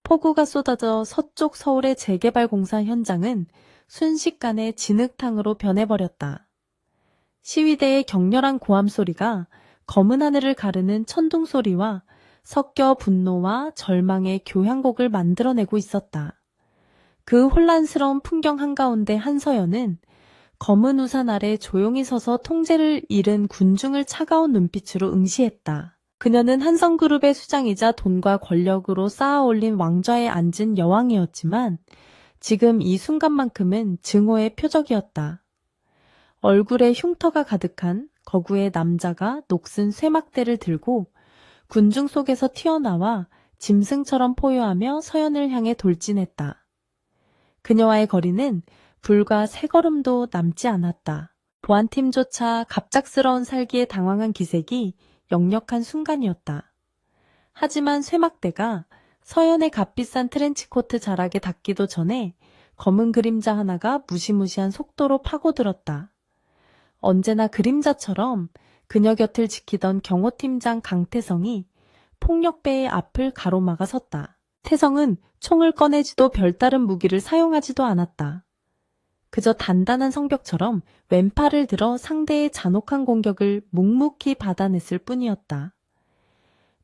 폭우가 쏟아져 서쪽 서울의 재개발 공사 현장은 순식간에 진흙탕으로 변해버렸다. 시위대의 격렬한 고함 소리가 검은 하늘을 가르는 천둥 소리와 섞여 분노와 절망의 교향곡을 만들어내고 있었다. 그 혼란스러운 풍경 한가운데 한서연은 검은 우산 아래 조용히 서서 통제를 잃은 군중을 차가운 눈빛으로 응시했다. 그녀는 한성그룹의 수장이자 돈과 권력으로 쌓아올린 왕좌에 앉은 여왕이었지만 지금 이 순간만큼은 증오의 표적이었다. 얼굴에 흉터가 가득한 거구의 남자가 녹슨 쇠막대를 들고 군중 속에서 튀어나와 짐승처럼 포효하며 서연을 향해 돌진했다. 그녀와의 거리는 불과 세 걸음도 남지 않았다. 보안팀조차 갑작스러운 살기에 당황한 기색이 역력한 순간이었다. 하지만 쇠막대가 서연의 값비싼 트렌치코트 자락에 닿기도 전에 검은 그림자 하나가 무시무시한 속도로 파고들었다. 언제나 그림자처럼 그녀 곁을 지키던 경호팀장 강태성이 폭력배의 앞을 가로막아 섰다. 태성은 총을 꺼내지도 별다른 무기를 사용하지도 않았다. 그저 단단한 성벽처럼 왼팔을 들어 상대의 잔혹한 공격을 묵묵히 받아냈을 뿐이었다.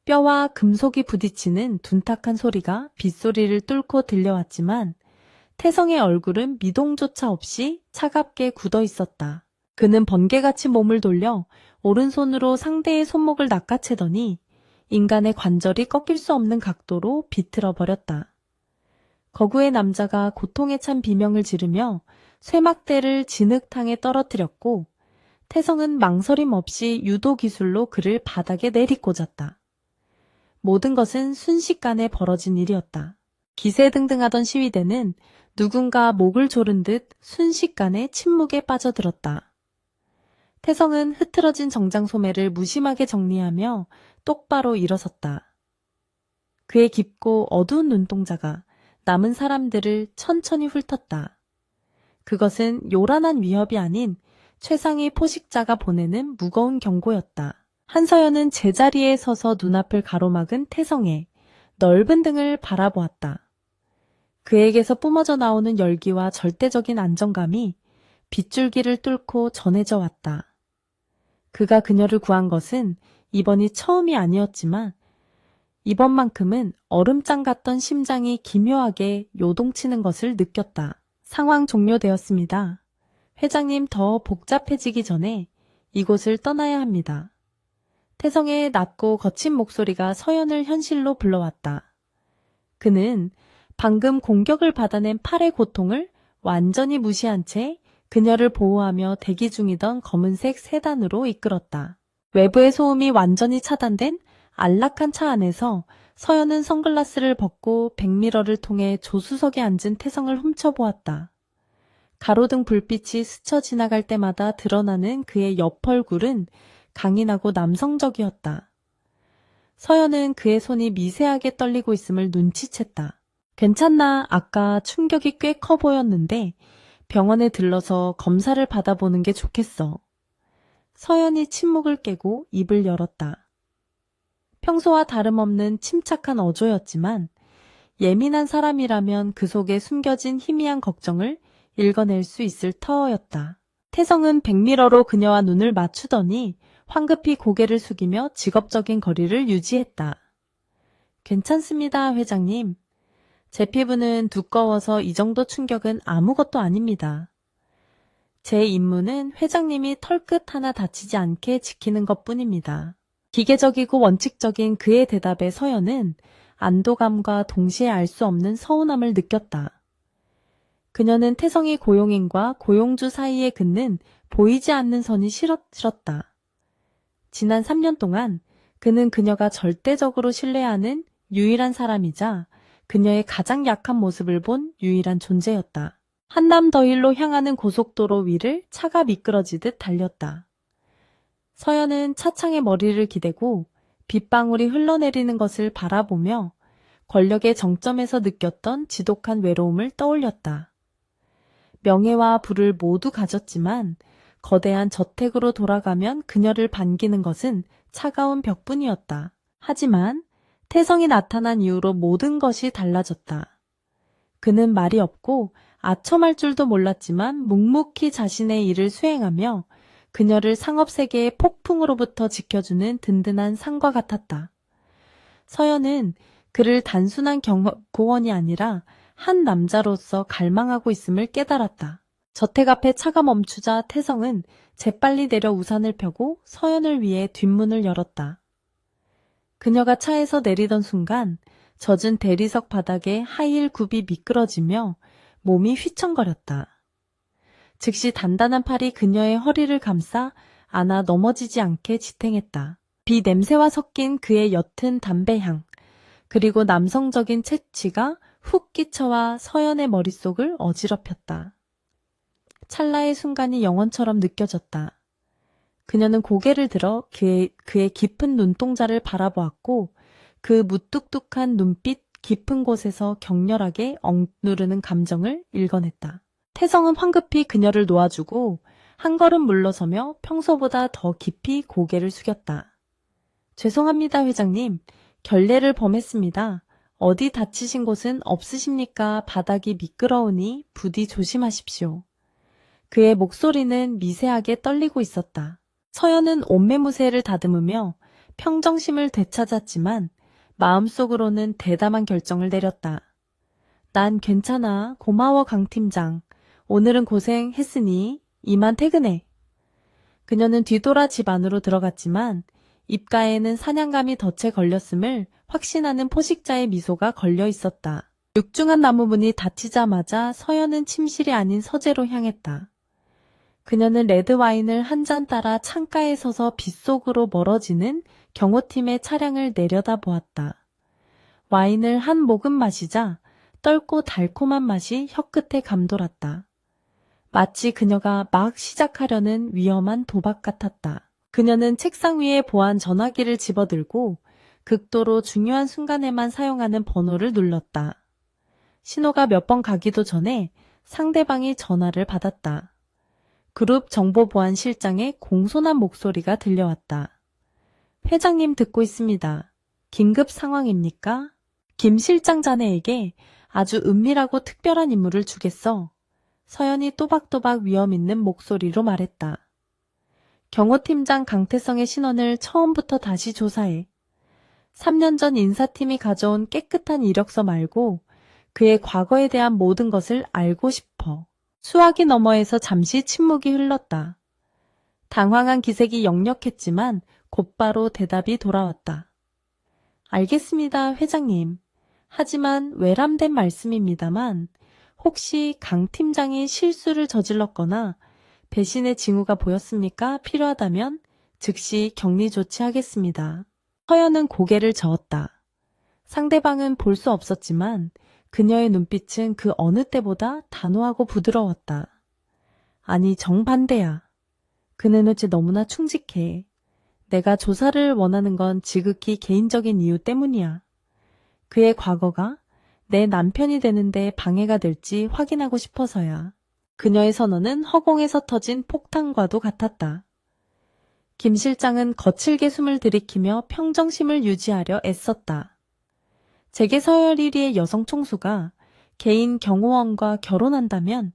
뼈와 금속이 부딪히는 둔탁한 소리가 빗소리를 뚫고 들려왔지만 태성의 얼굴은 미동조차 없이 차갑게 굳어 있었다. 그는 번개같이 몸을 돌려 오른손으로 상대의 손목을 낚아채더니 인간의 관절이 꺾일 수 없는 각도로 비틀어 버렸다. 거구의 남자가 고통에 찬 비명을 지르며 쇠막대를 진흙탕에 떨어뜨렸고 태성은 망설임 없이 유도 기술로 그를 바닥에 내리꽂았다. 모든 것은 순식간에 벌어진 일이었다. 기세등등하던 시위대는 누군가 목을 조른 듯 순식간에 침묵에 빠져들었다. 태성은 흐트러진 정장 소매를 무심하게 정리하며 똑바로 일어섰다. 그의 깊고 어두운 눈동자가 남은 사람들을 천천히 훑었다. 그것은 요란한 위협이 아닌 최상위 포식자가 보내는 무거운 경고였다. 한서연은 제자리에 서서 눈앞을 가로막은 태성의 넓은 등을 바라보았다. 그에게서 뿜어져 나오는 열기와 절대적인 안정감이 빗줄기를 뚫고 전해져 왔다. 그가 그녀를 구한 것은 이번이 처음이 아니었지만 이번만큼은 얼음장 같던 심장이 기묘하게 요동치는 것을 느꼈다. 상황 종료되었습니다. 회장님, 더 복잡해지기 전에 이곳을 떠나야 합니다. 태성의 낮고 거친 목소리가 서연을 현실로 불러왔다. 그는 방금 공격을 받아낸 팔의 고통을 완전히 무시한 채 그녀를 보호하며 대기 중이던 검은색 세단으로 이끌었다. 외부의 소음이 완전히 차단된 안락한 차 안에서 서연은 선글라스를 벗고 백미러를 통해 조수석에 앉은 태성을 훔쳐보았다. 가로등 불빛이 스쳐 지나갈 때마다 드러나는 그의 옆 얼굴은 강인하고 남성적이었다. 서연은 그의 손이 미세하게 떨리고 있음을 눈치챘다. 괜찮나? 아까 충격이 꽤 커 보였는데 병원에 들러서 검사를 받아보는 게 좋겠어. 서연이 침묵을 깨고 입을 열었다. 평소와 다름없는 침착한 어조였지만 예민한 사람이라면 그 속에 숨겨진 희미한 걱정을 읽어낼 수 있을 터였다. 태성은 백미러로 그녀와 눈을 맞추더니 황급히 고개를 숙이며 직업적인 거리를 유지했다. 괜찮습니다, 회장님. 제 피부는 두꺼워서 이 정도 충격은 아무것도 아닙니다. 제 임무는 회장님이 털끝 하나 다치지 않게 지키는 것뿐입니다. 기계적이고 원칙적인 그의 대답에 서연은 안도감과 동시에 알 수 없는 서운함을 느꼈다. 그녀는 태성이 고용인과 고용주 사이에 긋는 보이지 않는 선이 싫었다. 지난 3년 동안 그는 그녀가 절대적으로 신뢰하는 유일한 사람이자 그녀의 가장 약한 모습을 본 유일한 존재였다. 한남더일로 향하는 고속도로 위를 차가 미끄러지듯 달렸다. 서연은 차창에 머리를 기대고 빗방울이 흘러내리는 것을 바라보며 권력의 정점에서 느꼈던 지독한 외로움을 떠올렸다. 명예와 부를 모두 가졌지만 거대한 저택으로 돌아가면 그녀를 반기는 것은 차가운 벽뿐이었다. 하지만 태성이 나타난 이후로 모든 것이 달라졌다. 그는 말이 없고 아첨할 줄도 몰랐지만 묵묵히 자신의 일을 수행하며 그녀를 상업세계의 폭풍으로부터 지켜주는 든든한 상과 같았다. 서연은 그를 단순한 고원이 아니라 한 남자로서 갈망하고 있음을 깨달았다. 저택 앞에 차가 멈추자 태성은 재빨리 내려 우산을 펴고 서연을 위해 뒷문을 열었다. 그녀가 차에서 내리던 순간 젖은 대리석 바닥에 하이힐 굽이 미끄러지며 몸이 휘청거렸다. 즉시 단단한 팔이 그녀의 허리를 감싸 안아 넘어지지 않게 지탱했다. 비 냄새와 섞인 그의 옅은 담배향, 그리고 남성적인 채취가 훅 끼쳐와 서연의 머릿속을 어지럽혔다. 찰나의 순간이 영원처럼 느껴졌다. 그녀는 고개를 들어 그의 깊은 눈동자를 바라보았고 그 무뚝뚝한 눈빛 깊은 곳에서 격렬하게 억누르는 감정을 읽어냈다. 태성은 황급히 그녀를 놓아주고 한 걸음 물러서며 평소보다 더 깊이 고개를 숙였다. 죄송합니다, 회장님. 결례를 범했습니다. 어디 다치신 곳은 없으십니까? 바닥이 미끄러우니 부디 조심하십시오. 그의 목소리는 미세하게 떨리고 있었다. 서연은 옷매무새를 다듬으며 평정심을 되찾았지만 마음속으로는 대담한 결정을 내렸다. 난 괜찮아. 고마워, 강 팀장. 오늘은 고생했으니 이만 퇴근해. 그녀는 뒤돌아 집 안으로 들어갔지만 입가에는 사냥감이 덫에 걸렸음을 확신하는 포식자의 미소가 걸려 있었다. 육중한 나무문이 닫히자마자 서연은 침실이 아닌 서재로 향했다. 그녀는 레드와인을 한 잔 따라 창가에 서서 빗속으로 멀어지는 경호팀의 차량을 내려다보았다. 와인을 한 모금 마시자 떫고 달콤한 맛이 혀끝에 감돌았다. 마치 그녀가 막 시작하려는 위험한 도박 같았다. 그녀는 책상 위에 보안 전화기를 집어들고 극도로 중요한 순간에만 사용하는 번호를 눌렀다. 신호가 몇 번 가기도 전에 상대방이 전화를 받았다. 그룹 정보보안실장의 공손한 목소리가 들려왔다. 회장님 듣고 있습니다. 긴급 상황입니까? 김 실장 자네에게 아주 은밀하고 특별한 임무를 주겠어. 서연이 또박또박 위험 있는 목소리로 말했다. 경호팀장 강태성의 신원을 처음부터 다시 조사해. 3년 전 인사팀이 가져온 깨끗한 이력서 말고 그의 과거에 대한 모든 것을 알고 싶어. 수화기 너머에서 잠시 침묵이 흘렀다. 당황한 기색이 역력했지만 곧바로 대답이 돌아왔다. 알겠습니다, 회장님. 하지만 외람된 말씀입니다만 혹시 강 팀장이 실수를 저질렀거나 배신의 징후가 보였습니까? 필요하다면 즉시 격리 조치하겠습니다. 서연은 고개를 저었다. 상대방은 볼 수 없었지만 그녀의 눈빛은 그 어느 때보다 단호하고 부드러웠다. 아니, 정반대야. 그는 어째 너무나 충직해. 내가 조사를 원하는 건 지극히 개인적인 이유 때문이야. 그의 과거가 내 남편이 되는데 방해가 될지 확인하고 싶어서야. 그녀의 선언은 허공에서 터진 폭탄과도 같았다. 김 실장은 거칠게 숨을 들이키며 평정심을 유지하려 애썼다. 재계 서열 1위의 여성 총수가 개인 경호원과 결혼한다면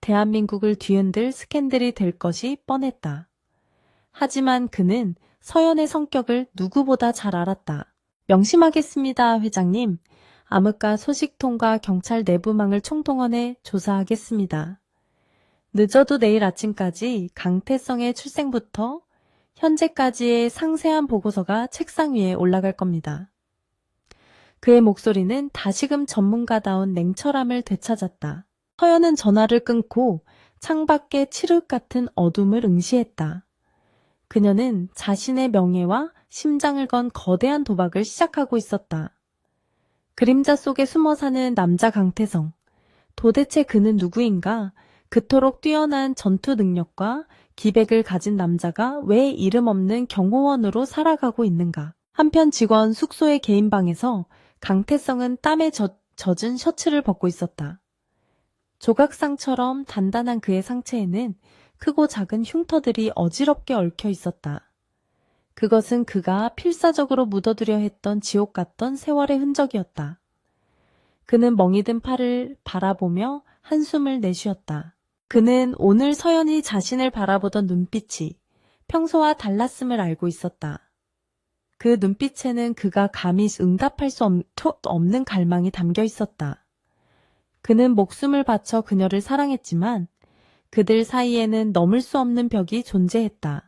대한민국을 뒤흔들 스캔들이 될 것이 뻔했다. 하지만 그는 서연의 성격을 누구보다 잘 알았다. 명심하겠습니다, 회장님. 암흑가 소식통과 경찰 내부망을 총동원해 조사하겠습니다. 늦어도 내일 아침까지 강태성의 출생부터 현재까지의 상세한 보고서가 책상 위에 올라갈 겁니다. 그의 목소리는 다시금 전문가다운 냉철함을 되찾았다. 서연은 전화를 끊고 창밖의 칠흑 같은 어둠을 응시했다. 그녀는 자신의 명예와 심장을 건 거대한 도박을 시작하고 있었다. 그림자 속에 숨어 사는 남자 강태성. 도대체 그는 누구인가? 그토록 뛰어난 전투 능력과 기백을 가진 남자가 왜 이름 없는 경호원으로 살아가고 있는가? 한편 직원 숙소의 개인 방에서 강태성은 땀에 젖은 셔츠를 벗고 있었다. 조각상처럼 단단한 그의 상체에는 크고 작은 흉터들이 어지럽게 얽혀 있었다. 그것은 그가 필사적으로 묻어두려 했던 지옥 같던 세월의 흔적이었다. 그는 멍이 든 팔을 바라보며 한숨을 내쉬었다. 그는 오늘 서연이 자신을 바라보던 눈빛이 평소와 달랐음을 알고 있었다. 그 눈빛에는 그가 감히 응답할 수 없는 갈망이 담겨 있었다. 그는 목숨을 바쳐 그녀를 사랑했지만 그들 사이에는 넘을 수 없는 벽이 존재했다.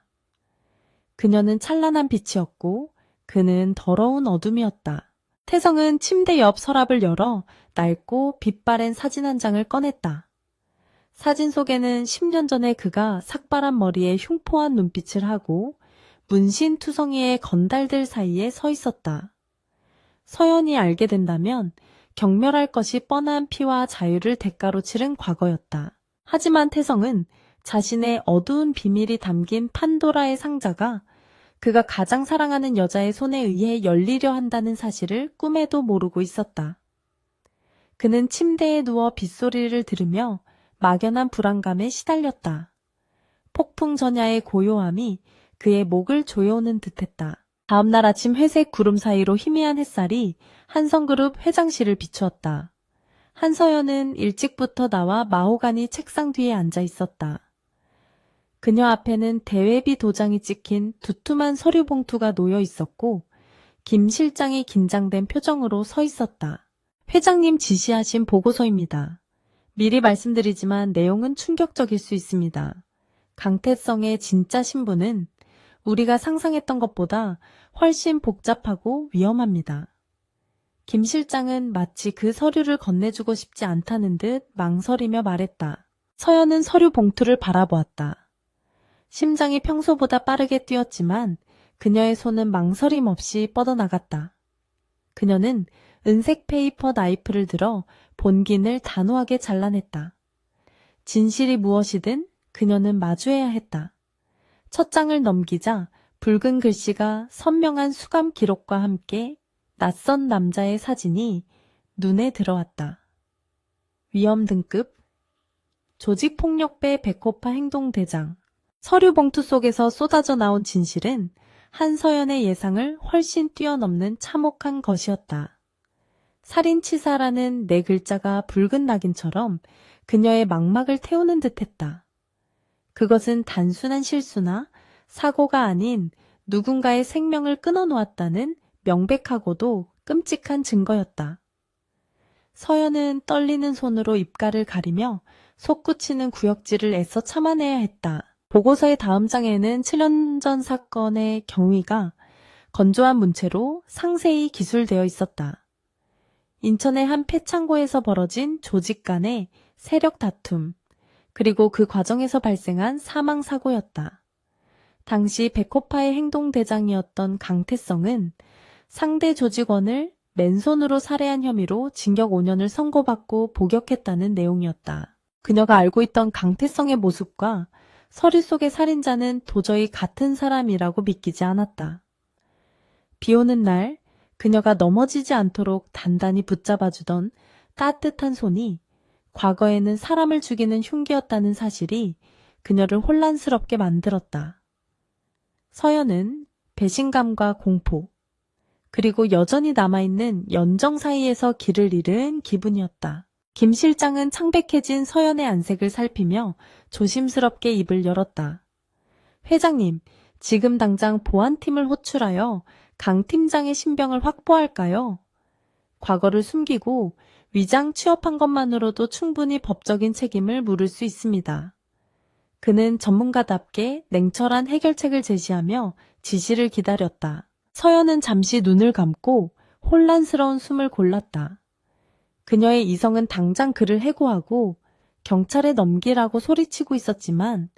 그녀는 찬란한 빛이었고 그는 더러운 어둠이었다. 태성은 침대 옆 서랍을 열어 낡고 빛바랜 사진 한 장을 꺼냈다. 사진 속에는 10년 전에 그가 삭발한 머리에 흉포한 눈빛을 하고 문신투성이의 건달들 사이에 서 있었다. 서연이 알게 된다면 경멸할 것이 뻔한 피와 자유를 대가로 치른 과거였다. 하지만 태성은 자신의 어두운 비밀이 담긴 판도라의 상자가 그가 가장 사랑하는 여자의 손에 의해 열리려 한다는 사실을 꿈에도 모르고 있었다. 그는 침대에 누워 빗소리를 들으며 막연한 불안감에 시달렸다. 폭풍 전야의 고요함이 그의 목을 조여오는 듯했다. 다음날 아침 회색 구름 사이로 희미한 햇살이 한성그룹 회장실을 비추었다. 한서연은 일찍부터 나와 마호가니 책상 뒤에 앉아 있었다. 그녀 앞에는 대회비 도장이 찍힌 두툼한 서류 봉투가 놓여 있었고 김 실장이 긴장된 표정으로 서 있었다. 회장님 지시하신 보고서입니다. 미리 말씀드리지만 내용은 충격적일 수 있습니다. 강태성의 진짜 신분은 우리가 상상했던 것보다 훨씬 복잡하고 위험합니다. 김 실장은 마치 그 서류를 건네주고 싶지 않다는 듯 망설이며 말했다. 서연은 서류 봉투를 바라보았다. 심장이 평소보다 빠르게 뛰었지만 그녀의 손은 망설임 없이 뻗어나갔다. 그녀는 은색 페이퍼 나이프를 들어 본긴을 단호하게 잘라냈다. 진실이 무엇이든 그녀는 마주해야 했다. 첫 장을 넘기자 붉은 글씨가 선명한 수감 기록과 함께 낯선 남자의 사진이 눈에 들어왔다. 위험 등급 조직폭력배 백호파 행동대장. 서류 봉투 속에서 쏟아져 나온 진실은 한서연의 예상을 훨씬 뛰어넘는 참혹한 것이었다. 살인치사라는 네 글자가 붉은 낙인처럼 그녀의 망막을 태우는 듯했다. 그것은 단순한 실수나 사고가 아닌 누군가의 생명을 끊어놓았다는 명백하고도 끔찍한 증거였다. 서연은 떨리는 손으로 입가를 가리며 솟구치는 구역질을 애써 참아내야 했다. 보고서의 다음 장에는 7년 전 사건의 경위가 건조한 문체로 상세히 기술되어 있었다. 인천의 한 폐창고에서 벌어진 조직 간의 세력 다툼, 그리고 그 과정에서 발생한 사망 사고였다. 당시 백호파의 행동대장이었던 강태성은 상대 조직원을 맨손으로 살해한 혐의로 징역 5년을 선고받고 복역했다는 내용이었다. 그녀가 알고 있던 강태성의 모습과 서류 속의 살인자는 도저히 같은 사람이라고 믿기지 않았다. 비 오는 날 그녀가 넘어지지 않도록 단단히 붙잡아주던 따뜻한 손이 과거에는 사람을 죽이는 흉기였다는 사실이 그녀를 혼란스럽게 만들었다. 서연은 배신감과 공포, 그리고 여전히 남아있는 연정 사이에서 길을 잃은 기분이었다. 김 실장은 창백해진 서연의 안색을 살피며 조심스럽게 입을 열었다. 회장님, 지금 당장 보안팀을 호출하여 강 팀장의 신병을 확보할까요? 과거를 숨기고 위장 취업한 것만으로도 충분히 법적인 책임을 물을 수 있습니다. 그는 전문가답게 냉철한 해결책을 제시하며 지시를 기다렸다. 서연은 잠시 눈을 감고 혼란스러운 숨을 골랐다. 그녀의 이성은 당장 그를 해고하고 경찰에 넘기라고 소리치고 있었지만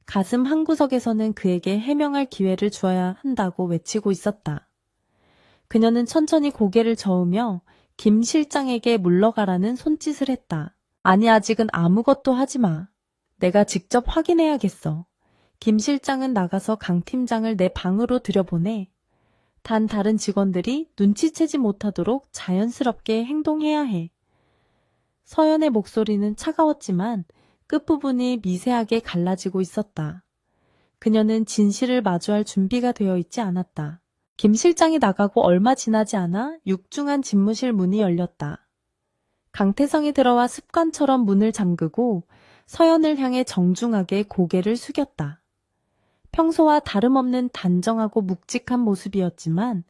가슴 한구석에서는 그에게 해명할 기회를 주어야 한다고 외치고 있었다. 그녀는 천천히 고개를 저으며 김 실장에게 물러가라는 손짓을 했다. 아니, 아직은 아무것도 하지 마. 내가 직접 확인해야겠어. 김 실장은 나가서 강 팀장을 내 방으로 들여보내. 단 다른 직원들이 눈치채지 못하도록 자연스럽게 행동해야 해. 서연의 목소리는 차가웠지만 끝부분이 미세하게 갈라지고 있었다. 그녀는 진실을 마주할 준비가 되어 있지 않았다. 김 실장이 나가고 얼마 지나지 않아 육중한 집무실 문이 열렸다. 강태성이 들어와 습관처럼 문을 잠그고 서연을 향해 정중하게 고개를 숙였다. 평소와 다름없는 단정하고 묵직한 모습이었지만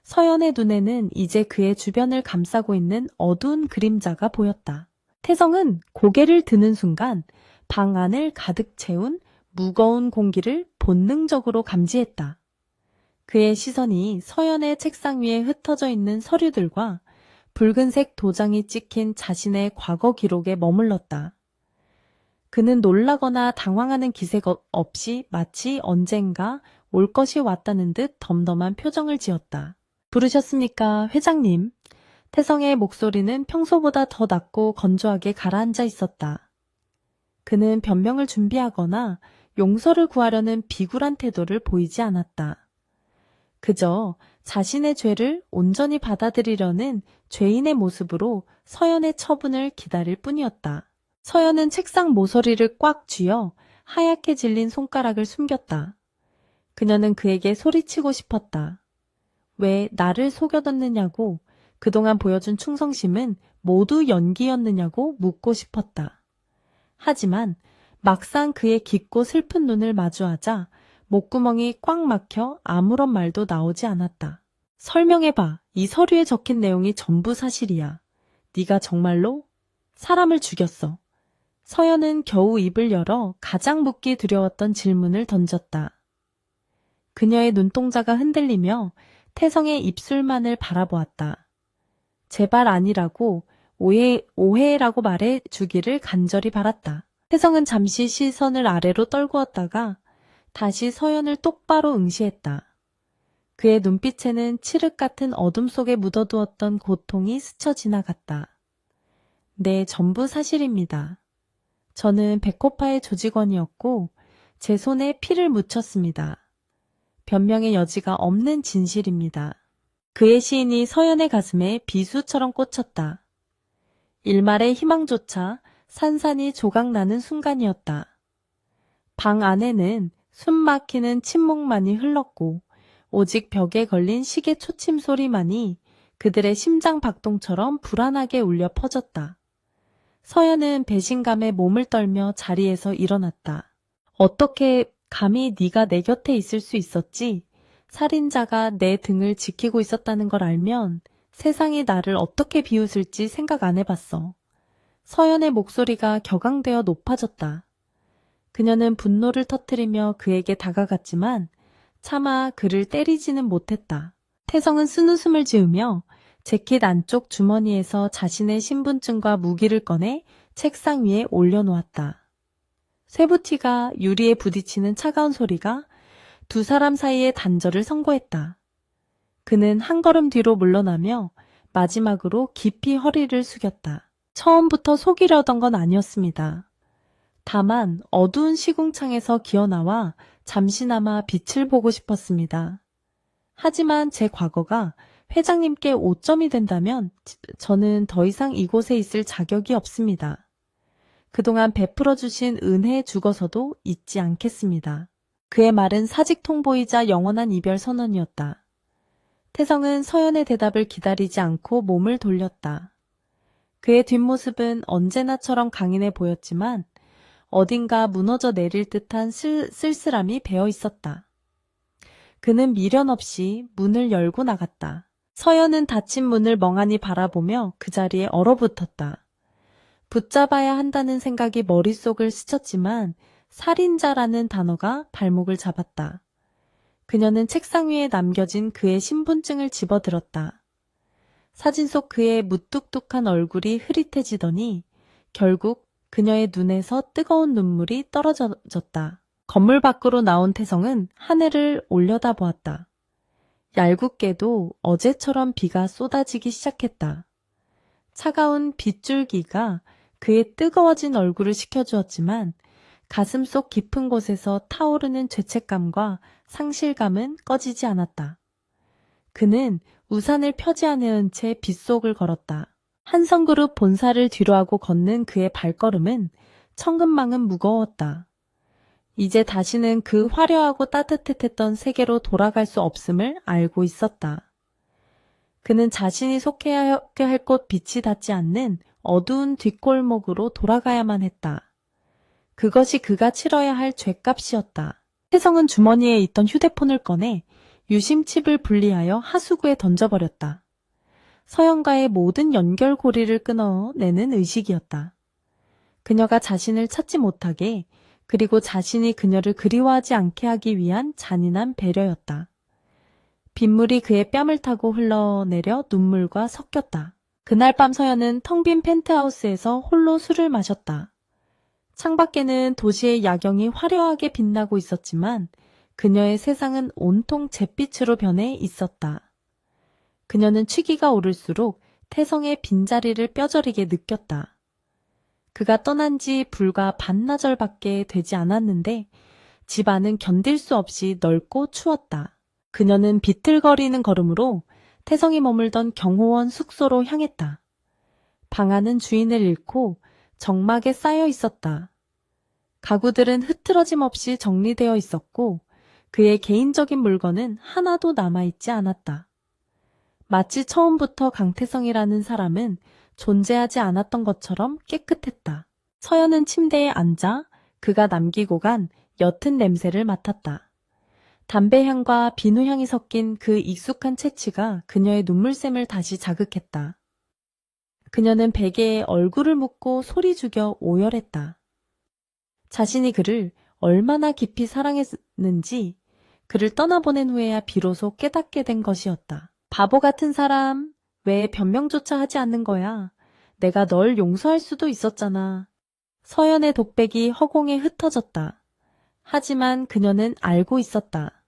서연의 눈에는 이제 그의 주변을 감싸고 있는 어두운 그림자가 보였다. 태성은 고개를 드는 순간 방 안을 가득 채운 무거운 공기를 본능적으로 감지했다. 그의 시선이 서연의 책상 위에 흩어져 있는 서류들과 붉은색 도장이 찍힌 자신의 과거 기록에 머물렀다. 그는 놀라거나 당황하는 기색 없이 마치 언젠가 올 것이 왔다는 듯 덤덤한 표정을 지었다. 부르셨습니까, 회장님? 태성의 목소리는 평소보다 더 낮고 건조하게 가라앉아 있었다. 그는 변명을 준비하거나 용서를 구하려는 비굴한 태도를 보이지 않았다. 그저 자신의 죄를 온전히 받아들이려는 죄인의 모습으로 서연의 처분을 기다릴 뿐이었다. 서연은 책상 모서리를 꽉 쥐어 하얗게 질린 손가락을 숨겼다. 그녀는 그에게 소리치고 싶었다. 왜 나를 속여뒀느냐고, 그동안 보여준 충성심은 모두 연기였느냐고 묻고 싶었다. 하지만 막상 그의 깊고 슬픈 눈을 마주하자 목구멍이 꽉 막혀 아무런 말도 나오지 않았다. 설명해봐. 이 서류에 적힌 내용이 전부 사실이야. 네가 정말로 사람을 죽였어. 서연은 겨우 입을 열어 가장 묻기 두려웠던 질문을 던졌다. 그녀의 눈동자가 흔들리며 태성의 입술만을 바라보았다. 제발 아니라고, 오해라고 말해 주기를 간절히 바랐다. 태성은 잠시 시선을 아래로 떨구었다가 다시 서연을 똑바로 응시했다. 그의 눈빛에는 칠흑 같은 어둠 속에 묻어두었던 고통이 스쳐 지나갔다. 네, 전부 사실입니다. 저는 백호파의 조직원이었고 제 손에 피를 묻혔습니다. 변명의 여지가 없는 진실입니다. 그의 시인이 서연의 가슴에 비수처럼 꽂혔다. 일말의 희망조차 산산이 조각나는 순간이었다. 방 안에는 숨 막히는 침묵만이 흘렀고 오직 벽에 걸린 시계 초침 소리만이 그들의 심장 박동처럼 불안하게 울려 퍼졌다. 서연은 배신감에 몸을 떨며 자리에서 일어났다. 어떻게 감히 네가 내 곁에 있을 수 있었지? 살인자가 내 등을 지키고 있었다는 걸 알면 세상이 나를 어떻게 비웃을지 생각 안 해봤어. 서연의 목소리가 격앙되어 높아졌다. 그녀는 분노를 터뜨리며 그에게 다가갔지만 차마 그를 때리지는 못했다. 태성은 쓴웃음을 지으며 재킷 안쪽 주머니에서 자신의 신분증과 무기를 꺼내 책상 위에 올려놓았다. 쇠붙이가 유리에 부딪히는 차가운 소리가 두 사람 사이의 단절을 선고했다. 그는 한 걸음 뒤로 물러나며 마지막으로 깊이 허리를 숙였다. 처음부터 속이려던 건 아니었습니다. 다만 어두운 시궁창에서 기어나와 잠시나마 빛을 보고 싶었습니다. 하지만 제 과거가 회장님께 오점이 된다면 저는 더 이상 이곳에 있을 자격이 없습니다. 그동안 베풀어 주신 은혜에 죽어서도 잊지 않겠습니다. 그의 말은 사직통보이자 영원한 이별 선언이었다. 태성은 서연의 대답을 기다리지 않고 몸을 돌렸다. 그의 뒷모습은 언제나처럼 강인해 보였지만 어딘가 무너져 내릴 듯한 쓸쓸함이 배어 있었다. 그는 미련 없이 문을 열고 나갔다. 서연은 닫힌 문을 멍하니 바라보며 그 자리에 얼어붙었다. 붙잡아야 한다는 생각이 머릿속을 스쳤지만 살인자라는 단어가 발목을 잡았다. 그녀는 책상 위에 남겨진 그의 신분증을 집어들었다. 사진 속 그의 무뚝뚝한 얼굴이 흐릿해지더니 결국 그녀의 눈에서 뜨거운 눈물이 떨어졌다. 건물 밖으로 나온 태성은 하늘을 올려다보았다. 얄궂게도 어제처럼 비가 쏟아지기 시작했다. 차가운 빗줄기가 그의 뜨거워진 얼굴을 식혀주었지만 가슴 속 깊은 곳에서 타오르는 죄책감과 상실감은 꺼지지 않았다. 그는 우산을 펴지 않은 채 빗속을 걸었다. 한성그룹 본사를 뒤로하고 걷는 그의 발걸음은 천근만은 무거웠다. 이제 다시는 그 화려하고 따뜻했던 세계로 돌아갈 수 없음을 알고 있었다. 그는 자신이 속해야 할 곳 빛이 닿지 않는 어두운 뒷골목으로 돌아가야만 했다. 그것이 그가 치러야 할 죗값이었다. 태성은 주머니에 있던 휴대폰을 꺼내 유심칩을 분리하여 하수구에 던져버렸다. 서연과의 모든 연결고리를 끊어내는 의식이었다. 그녀가 자신을 찾지 못하게, 그리고 자신이 그녀를 그리워하지 않게 하기 위한 잔인한 배려였다. 빗물이 그의 뺨을 타고 흘러내려 눈물과 섞였다. 그날 밤 서연은 텅 빈 펜트하우스에서 홀로 술을 마셨다. 창밖에는 도시의 야경이 화려하게 빛나고 있었지만 그녀의 세상은 온통 잿빛으로 변해 있었다. 그녀는 취기가 오를수록 태성의 빈자리를 뼈저리게 느꼈다. 그가 떠난 지 불과 반나절밖에 되지 않았는데 집 안은 견딜 수 없이 넓고 추웠다. 그녀는 비틀거리는 걸음으로 태성이 머물던 경호원 숙소로 향했다. 방 안은 주인을 잃고 적막에 쌓여 있었다. 가구들은 흐트러짐 없이 정리되어 있었고 그의 개인적인 물건은 하나도 남아있지 않았다. 마치 처음부터 강태성이라는 사람은 존재하지 않았던 것처럼 깨끗했다. 서연은 침대에 앉아 그가 남기고 간 옅은 냄새를 맡았다. 담배향과 비누향이 섞인 그 익숙한 채취가 그녀의 눈물샘을 다시 자극했다. 그녀는 베개에 얼굴을 묻고 소리 죽여 오열했다. 자신이 그를 얼마나 깊이 사랑했는지 그를 떠나보낸 후에야 비로소 깨닫게 된 것이었다. 바보 같은 사람, 왜 변명조차 하지 않는 거야? 내가 널 용서할 수도 있었잖아. 서연의 독백이 허공에 흩어졌다. 하지만 그녀는 알고 있었다.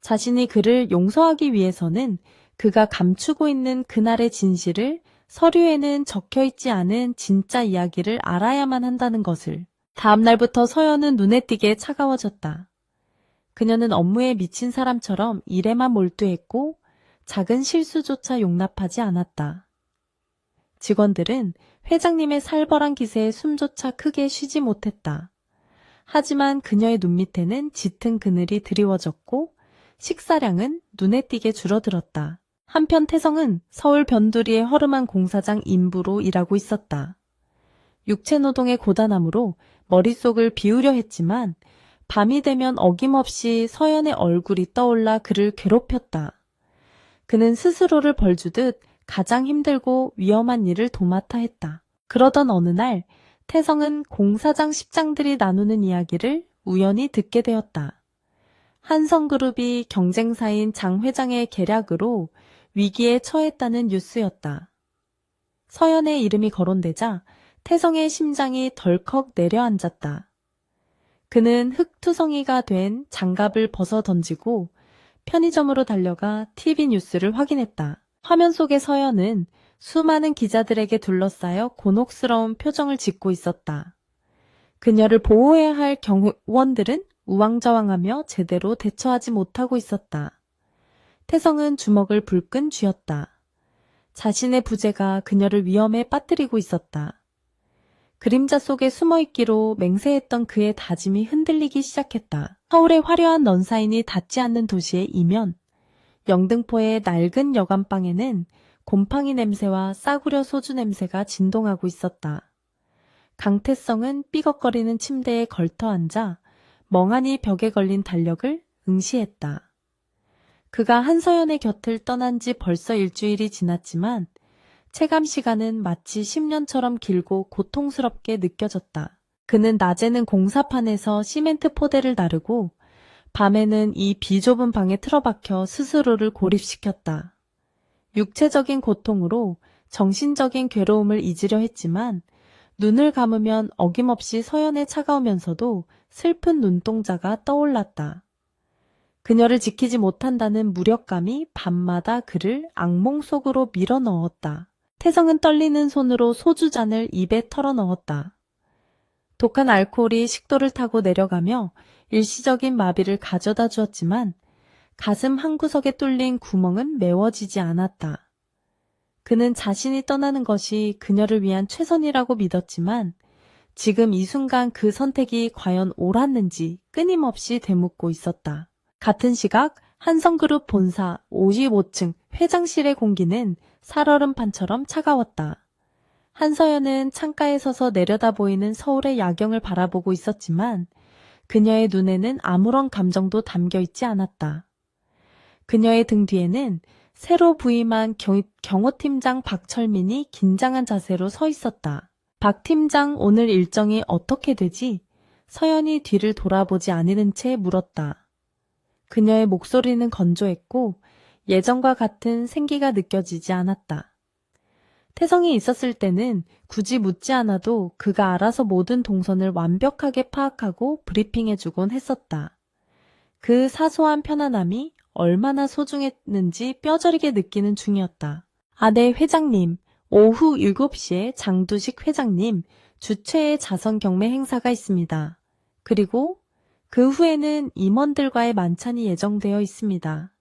자신이 그를 용서하기 위해서는 그가 감추고 있는 그날의 진실을, 서류에는 적혀있지 않은 진짜 이야기를 알아야만 한다는 것을. 다음 날부터 서연은 눈에 띄게 차가워졌다. 그녀는 업무에 미친 사람처럼 일에만 몰두했고 작은 실수조차 용납하지 않았다. 직원들은 회장님의 살벌한 기세에 숨조차 크게 쉬지 못했다. 하지만 그녀의 눈 밑에는 짙은 그늘이 드리워졌고 식사량은 눈에 띄게 줄어들었다. 한편 태성은 서울 변두리의 허름한 공사장 인부로 일하고 있었다. 육체노동의 고단함으로 머릿속을 비우려 했지만 밤이 되면 어김없이 서연의 얼굴이 떠올라 그를 괴롭혔다. 그는 스스로를 벌주듯 가장 힘들고 위험한 일을 도맡아 했다. 그러던 어느 날 태성은 공사장 십장들이 나누는 이야기를 우연히 듣게 되었다. 한성그룹이 경쟁사인 장 회장의 계략으로 위기에 처했다는 뉴스였다. 서연의 이름이 거론되자 태성의 심장이 덜컥 내려앉았다. 그는 흙투성이가 된 장갑을 벗어 던지고 편의점으로 달려가 TV 뉴스를 확인했다. 화면 속의 서연은 수많은 기자들에게 둘러싸여 곤혹스러운 표정을 짓고 있었다. 그녀를 보호해야 할 경호원들은 우왕좌왕하며 제대로 대처하지 못하고 있었다. 태성은 주먹을 불끈 쥐었다. 자신의 부재가 그녀를 위험에 빠뜨리고 있었다. 그림자 속에 숨어있기로 맹세했던 그의 다짐이 흔들리기 시작했다. 서울의 화려한 넌사인이 닿지 않는 도시의 이면, 영등포의 낡은 여관방에는 곰팡이 냄새와 싸구려 소주 냄새가 진동하고 있었다. 강태성은 삐걱거리는 침대에 걸터앉아 멍하니 벽에 걸린 달력을 응시했다. 그가 한서연의 곁을 떠난 지 벌써 일주일이 지났지만 체감 시간은 마치 10년처럼 길고 고통스럽게 느껴졌다. 그는 낮에는 공사판에서 시멘트 포대를 나르고 밤에는 이 비좁은 방에 틀어박혀 스스로를 고립시켰다. 육체적인 고통으로 정신적인 괴로움을 잊으려 했지만 눈을 감으면 어김없이 서연에 차가우면서도 슬픈 눈동자가 떠올랐다. 그녀를 지키지 못한다는 무력감이 밤마다 그를 악몽 속으로 밀어넣었다. 태성은 떨리는 손으로 소주잔을 입에 털어넣었다. 독한 알코올이 식도를 타고 내려가며 일시적인 마비를 가져다 주었지만 가슴 한구석에 뚫린 구멍은 메워지지 않았다. 그는 자신이 떠나는 것이 그녀를 위한 최선이라고 믿었지만 지금 이 순간 그 선택이 과연 옳았는지 끊임없이 되묻고 있었다. 같은 시각 한성그룹 본사 55층 회장실의 공기는 살얼음판처럼 차가웠다. 한서연은 창가에 서서 내려다 보이는 서울의 야경을 바라보고 있었지만 그녀의 눈에는 아무런 감정도 담겨 있지 않았다. 그녀의 등 뒤에는 새로 부임한 경호팀장 박철민이 긴장한 자세로 서 있었다. 박 팀장, 오늘 일정이 어떻게 되지? 서연이 뒤를 돌아보지 않는 채 물었다. 그녀의 목소리는 건조했고 예전과 같은 생기가 느껴지지 않았다. 태성이 있었을 때는 굳이 묻지 않아도 그가 알아서 모든 동선을 완벽하게 파악하고 브리핑해주곤 했었다. 그 사소한 편안함이 얼마나 소중했는지 뼈저리게 느끼는 중이었다. 아, 네, 회장님. 오후 7시에 장두식 회장님 주최의 자선 경매 행사가 있습니다. 그리고 그 후에는 임원들과의 만찬이 예정되어 있습니다.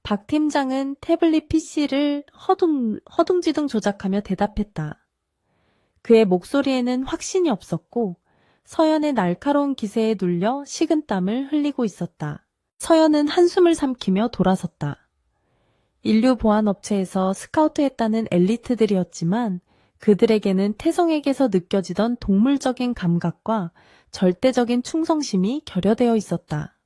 박 팀장은 태블릿 PC를 허둥지둥 조작하며 대답했다. 그의 목소리에는 확신이 없었고 서연의 날카로운 기세에 눌려 식은땀을 흘리고 있었다. 서연은 한숨을 삼키며 돌아섰다. 인류 보안업체에서 스카우트했다는 엘리트들이었지만 그들에게는 태성에게서 느껴지던 동물적인 감각과 절대적인 충성심이 결여되어 있었다.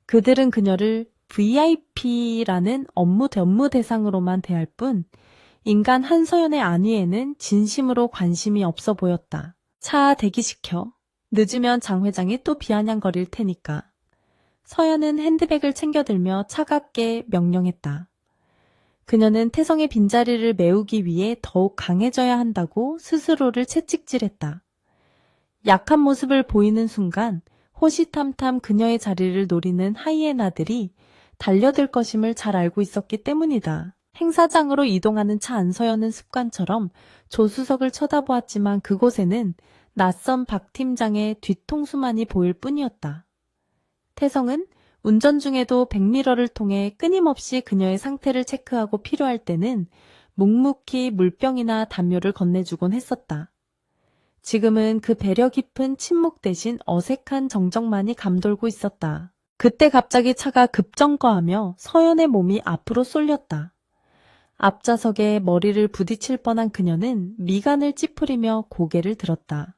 그들은 그녀를 VIP라는 업무 대상으로만 대할 뿐 인간 한서연의 안위에는 진심으로 관심이 없어 보였다. 차 대기시켜. 늦으면 장 회장이 또 비아냥거릴 테니까. 서연은 핸드백을 챙겨들며 차갑게 명령했다. 그녀는 태성의 빈자리를 메우기 위해 더욱 강해져야 한다고 스스로를 채찍질했다. 약한 모습을 보이는 순간 호시탐탐 그녀의 자리를 노리는 하이에나들이 달려들 것임을 잘 알고 있었기 때문이다. 행사장으로 이동하는 차 안서연은 습관처럼 조수석을 쳐다보았지만 그곳에는 낯선 박 팀장의 뒤통수만이 보일 뿐이었다. 태성은 운전 중에도 백미러를 통해 끊임없이 그녀의 상태를 체크하고 필요할 때는 묵묵히 물병이나 담요를 건네주곤 했었다. 지금은 그 배려 깊은 침묵 대신 어색한 정적만이 감돌고 있었다. 그때 갑자기 차가 급정거하며 서연의 몸이 앞으로 쏠렸다. 앞좌석에 머리를 부딪힐 뻔한 그녀는 미간을 찌푸리며 고개를 들었다.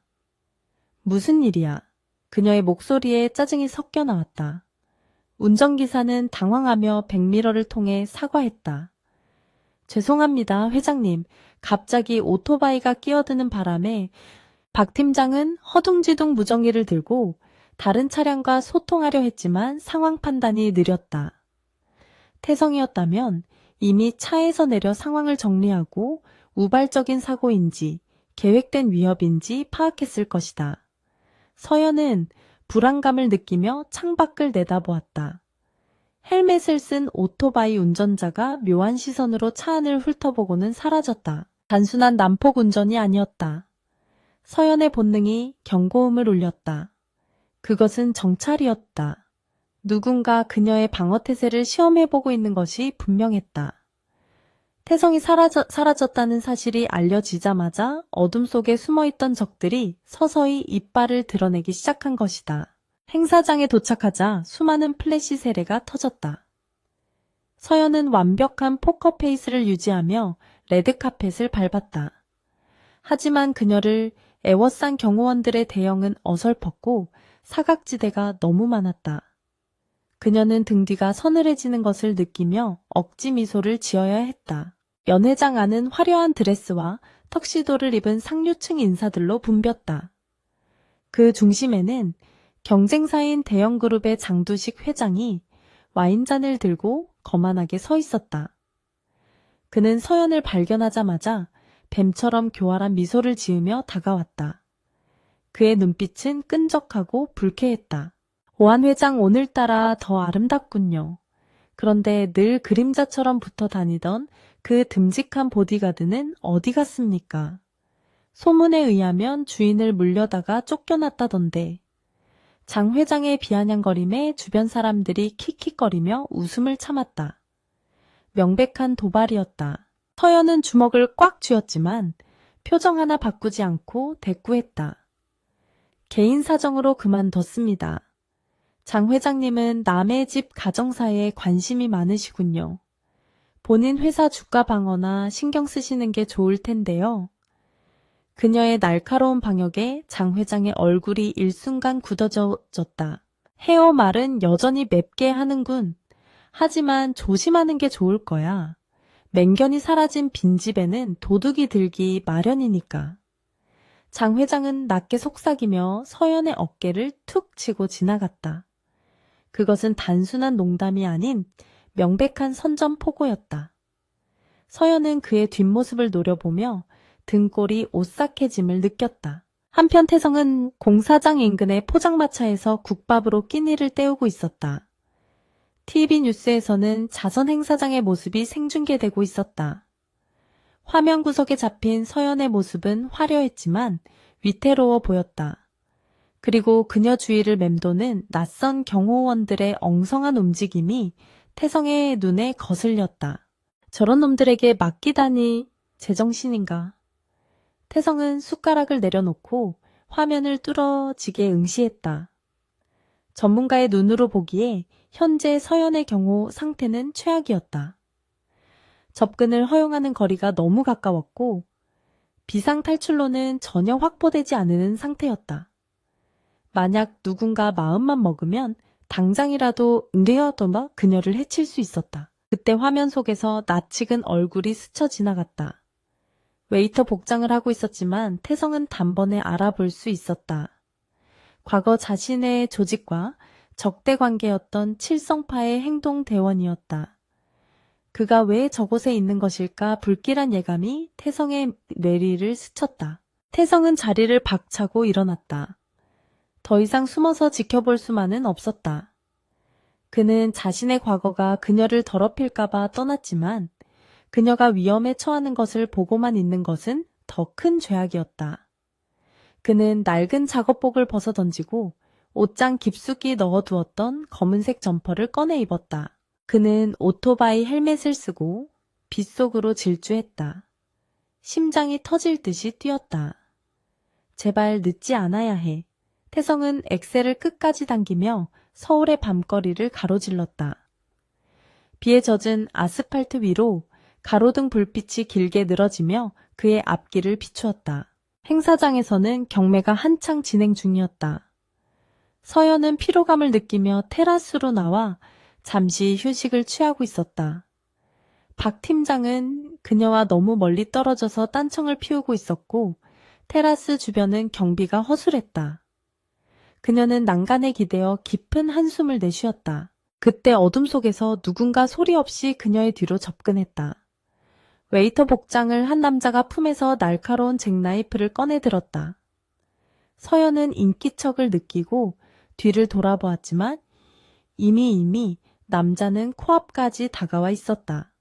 무슨 일이야? 그녀의 목소리에 짜증이 섞여 나왔다. 운전기사는 당황하며 백미러를 통해 사과했다. 죄송합니다, 회장님. 갑자기 오토바이가 끼어드는 바람에 박 팀장은 허둥지둥 무전기를 들고 다른 차량과 소통하려 했지만 상황 판단이 느렸다. 태성이었다면 이미 차에서 내려 상황을 정리하고 우발적인 사고인지 계획된 위협인지 파악했을 것이다. 서연은 불안감을 느끼며 창밖을 내다보았다. 헬멧을 쓴 오토바이 운전자가 묘한 시선으로 차 안을 훑어보고는 사라졌다. 단순한 난폭 운전이 아니었다. 서연의 본능이 경고음을 울렸다. 그것은 정찰이었다. 누군가 그녀의 방어태세를 시험해보고 있는 것이 분명했다. 태성이 사라졌다는 사실이 알려지자마자 어둠 속에 숨어있던 적들이 서서히 이빨을 드러내기 시작한 것이다. 행사장에 도착하자 수많은 플래시 세례가 터졌다. 서연은 완벽한 포커페이스를 유지하며 레드카펫을 밟았다. 하지만 그녀를 애워싼 경호원들의 대형은 어설펐고 사각지대가 너무 많았다. 그녀는 등 뒤가 서늘해지는 것을 느끼며 억지 미소를 지어야 했다. 연회장 안은 화려한 드레스와 턱시도를 입은 상류층 인사들로 붐볐다. 그 중심에는 경쟁사인 대형그룹의 장두식 회장이 와인잔을 들고 거만하게 서 있었다. 그는 서연을 발견하자마자 뱀처럼 교활한 미소를 지으며 다가왔다. 그의 눈빛은 끈적하고 불쾌했다. 오한 회장 오늘따라 더 아름답군요. 그런데 늘 그림자처럼 붙어 다니던 그 듬직한 보디가드는 어디 갔습니까? 소문에 의하면 주인을 물려다가 쫓겨났다던데. 장 회장의 비아냥거림에 주변 사람들이 킥킥거리며 웃음을 참았다. 명백한 도발이었다. 서연은 주먹을 꽉 쥐었지만 표정 하나 바꾸지 않고 대꾸했다. 개인 사정으로 그만뒀습니다. 장 회장님은 남의 집 가정사에 관심이 많으시군요. 본인 회사 주가 방어나 신경 쓰시는 게 좋을 텐데요. 그녀의 날카로운 방역에 장 회장의 얼굴이 일순간 굳어졌다. 헤어 말은 여전히 맵게 하는군. 하지만 조심하는 게 좋을 거야. 맹견이 사라진 빈집에는 도둑이 들기 마련이니까. 장 회장은 낮게 속삭이며 서연의 어깨를 툭 치고 지나갔다. 그것은 단순한 농담이 아닌 명백한 선전포고였다. 서연은 그의 뒷모습을 노려보며 등골이 오싹해짐을 느꼈다. 한편 태성은 공사장 인근의 포장마차에서 국밥으로 끼니를 때우고 있었다. TV 뉴스에서는 자선 행사장의 모습이 생중계되고 있었다. 화면 구석에 잡힌 서연의 모습은 화려했지만 위태로워 보였다. 그리고 그녀 주위를 맴도는 낯선 경호원들의 엉성한 움직임이 태성의 눈에 거슬렸다. 저런 놈들에게 맡기다니 제정신인가. 태성은 숟가락을 내려놓고 화면을 뚫어지게 응시했다. 전문가의 눈으로 보기에 현재 서연의 경우 상태는 최악이었다. 접근을 허용하는 거리가 너무 가까웠고 비상탈출로는 전혀 확보되지 않은 상태였다. 만약 누군가 마음만 먹으면 당장이라도 은뢰어도마 그녀를 해칠 수 있었다. 그때 화면 속에서 낯익은 얼굴이 스쳐 지나갔다. 웨이터 복장을 하고 있었지만 태성은 단번에 알아볼 수 있었다. 과거 자신의 조직과 적대 관계였던 칠성파의 행동대원이었다. 그가 왜 저곳에 있는 것일까 불길한 예감이 태성의 뇌리를 스쳤다. 태성은 자리를 박차고 일어났다. 더 이상 숨어서 지켜볼 수만은 없었다. 그는 자신의 과거가 그녀를 더럽힐까봐 떠났지만 그녀가 위험에 처하는 것을 보고만 있는 것은 더 큰 죄악이었다. 그는 낡은 작업복을 벗어던지고 옷장 깊숙이 넣어두었던 검은색 점퍼를 꺼내 입었다. 그는 오토바이 헬멧을 쓰고 빗속으로 질주했다. 심장이 터질 듯이 뛰었다. 제발 늦지 않아야 해. 태성은 엑셀을 끝까지 당기며 서울의 밤거리를 가로질렀다. 비에 젖은 아스팔트 위로 가로등 불빛이 길게 늘어지며 그의 앞길을 비추었다. 행사장에서는 경매가 한창 진행 중이었다. 서연은 피로감을 느끼며 테라스로 나와 잠시 휴식을 취하고 있었다. 박 팀장은 그녀와 너무 멀리 떨어져서 딴청을 피우고 있었고 테라스 주변은 경비가 허술했다. 그녀는 난간에 기대어 깊은 한숨을 내쉬었다. 그때 어둠 속에서 누군가 소리 없이 그녀의 뒤로 접근했다. 웨이터 복장을 한 남자가 품에서 날카로운 잭나이프를 꺼내 들었다. 서연은 인기척을 느끼고 뒤를 돌아보았지만 이미 남자는 코앞까지 다가와 있었다.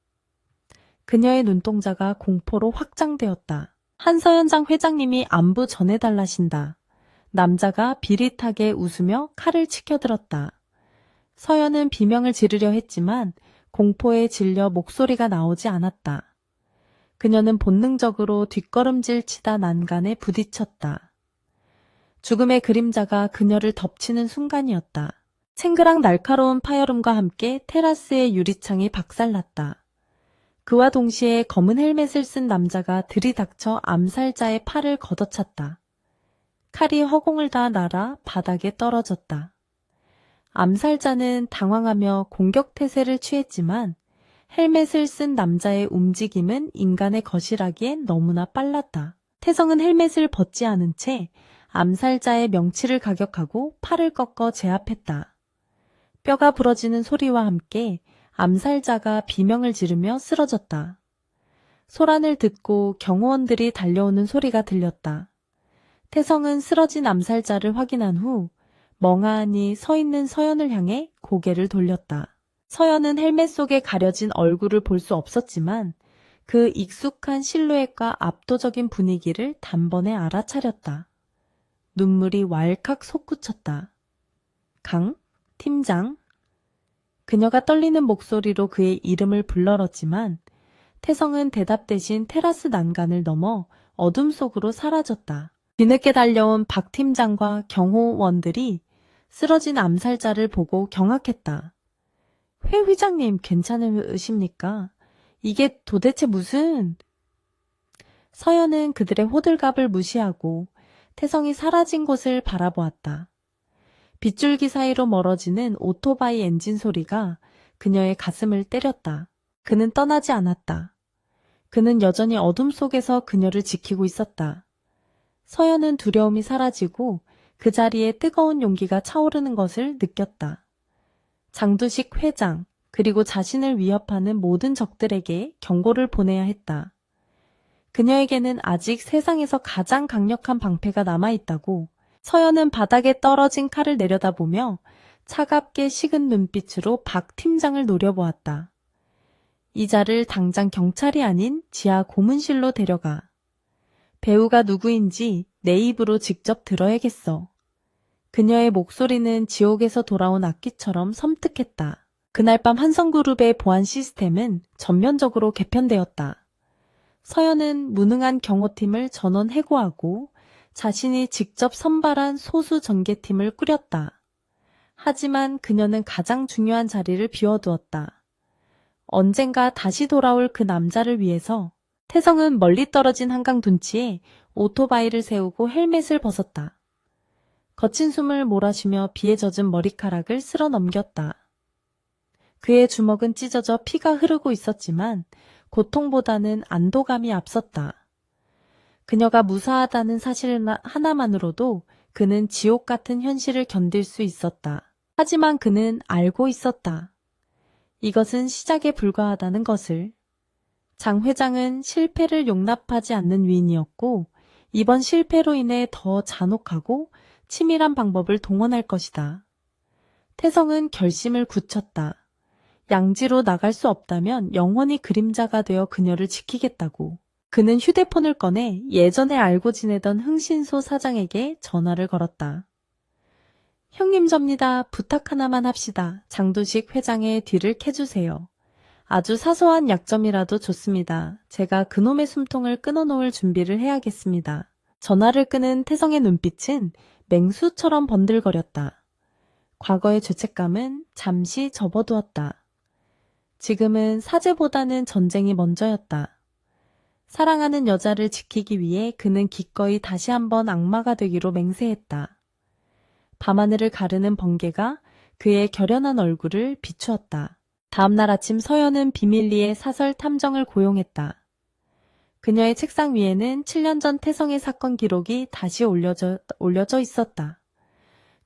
그녀의 눈동자가 공포로 확장되었다. 한서연 장 회장님이 안부 전해달라신다. 남자가 비릿하게 웃으며 칼을 치켜들었다. 서연은 비명을 지르려 했지만 공포에 질려 목소리가 나오지 않았다. 그녀는 본능적으로 뒷걸음질 치다 난간에 부딪혔다. 죽음의 그림자가 그녀를 덮치는 순간이었다. 생그랑 날카로운 파열음과 함께 테라스의 유리창이 박살났다. 그와 동시에 검은 헬멧을 쓴 남자가 들이닥쳐 암살자의 팔을 걷어찼다. 칼이 허공을 다 날아 바닥에 떨어졌다. 암살자는 당황하며 공격 태세를 취했지만 헬멧을 쓴 남자의 움직임은 인간의 것이라기엔 너무나 빨랐다. 태성은 헬멧을 벗지 않은 채 암살자의 명치를 가격하고 팔을 꺾어 제압했다. 뼈가 부러지는 소리와 함께 암살자가 비명을 지르며 쓰러졌다. 소란을 듣고 경호원들이 달려오는 소리가 들렸다. 태성은 쓰러진 암살자를 확인한 후 멍하니 서 있는 서연을 향해 고개를 돌렸다. 서연은 헬멧 속에 가려진 얼굴을 볼 수 없었지만 그 익숙한 실루엣과 압도적인 분위기를 단번에 알아차렸다. 눈물이 왈칵 솟구쳤다. 강, 팀장. 그녀가 떨리는 목소리로 그의 이름을 불러렀지만 태성은 대답 대신 테라스 난간을 넘어 어둠 속으로 사라졌다. 뒤늦게 달려온 박 팀장과 경호원들이 쓰러진 암살자를 보고 경악했다. 회 회장님 괜찮으십니까? 이게 도대체 무슨... 서연은 그들의 호들갑을 무시하고 태성이 사라진 곳을 바라보았다. 빗줄기 사이로 멀어지는 오토바이 엔진 소리가 그녀의 가슴을 때렸다. 그는 떠나지 않았다. 그는 여전히 어둠 속에서 그녀를 지키고 있었다. 서연은 두려움이 사라지고 그 자리에 뜨거운 용기가 차오르는 것을 느꼈다. 장두식 회장, 그리고 자신을 위협하는 모든 적들에게 경고를 보내야 했다. 그녀에게는 아직 세상에서 가장 강력한 방패가 남아있다고. 서연은 바닥에 떨어진 칼을 내려다보며 차갑게 식은 눈빛으로 박 팀장을 노려보았다. 이자를 당장 경찰이 아닌 지하 고문실로 데려가. 배우가 누구인지 내 입으로 직접 들어야겠어. 그녀의 목소리는 지옥에서 돌아온 악기처럼 섬뜩했다. 그날 밤 한성그룹의 보안 시스템은 전면적으로 개편되었다. 서연은 무능한 경호팀을 전원 해고하고 자신이 직접 선발한 소수 전개팀을 꾸렸다. 하지만 그녀는 가장 중요한 자리를 비워두었다. 언젠가 다시 돌아올 그 남자를 위해서. 태성은 멀리 떨어진 한강 둔치에 오토바이를 세우고 헬멧을 벗었다. 거친 숨을 몰아쉬며 비에 젖은 머리카락을 쓸어 넘겼다. 그의 주먹은 찢어져 피가 흐르고 있었지만 고통보다는 안도감이 앞섰다. 그녀가 무사하다는 사실 하나만으로도 그는 지옥 같은 현실을 견딜 수 있었다. 하지만 그는 알고 있었다. 이것은 시작에 불과하다는 것을. 장 회장은 실패를 용납하지 않는 위인이었고 이번 실패로 인해 더 잔혹하고 치밀한 방법을 동원할 것이다. 태성은 결심을 굳혔다. 양지로 나갈 수 없다면 영원히 그림자가 되어 그녀를 지키겠다고. 그는 휴대폰을 꺼내 예전에 알고 지내던 흥신소 사장에게 전화를 걸었다. 형님 접니다. 부탁 하나만 합시다. 장두식 회장의 뒤를 캐주세요. 아주 사소한 약점이라도 좋습니다. 제가 그놈의 숨통을 끊어놓을 준비를 해야겠습니다. 전화를 끄는 태성의 눈빛은 맹수처럼 번들거렸다. 과거의 죄책감은 잠시 접어두었다. 지금은 사죄보다는 전쟁이 먼저였다. 사랑하는 여자를 지키기 위해 그는 기꺼이 다시 한번 악마가 되기로 맹세했다. 밤하늘을 가르는 번개가 그의 결연한 얼굴을 비추었다. 다음날 아침 서연은 비밀리에 사설 탐정을 고용했다. 그녀의 책상 위에는 7년 전 태성의 사건 기록이 다시 올려져 있었다.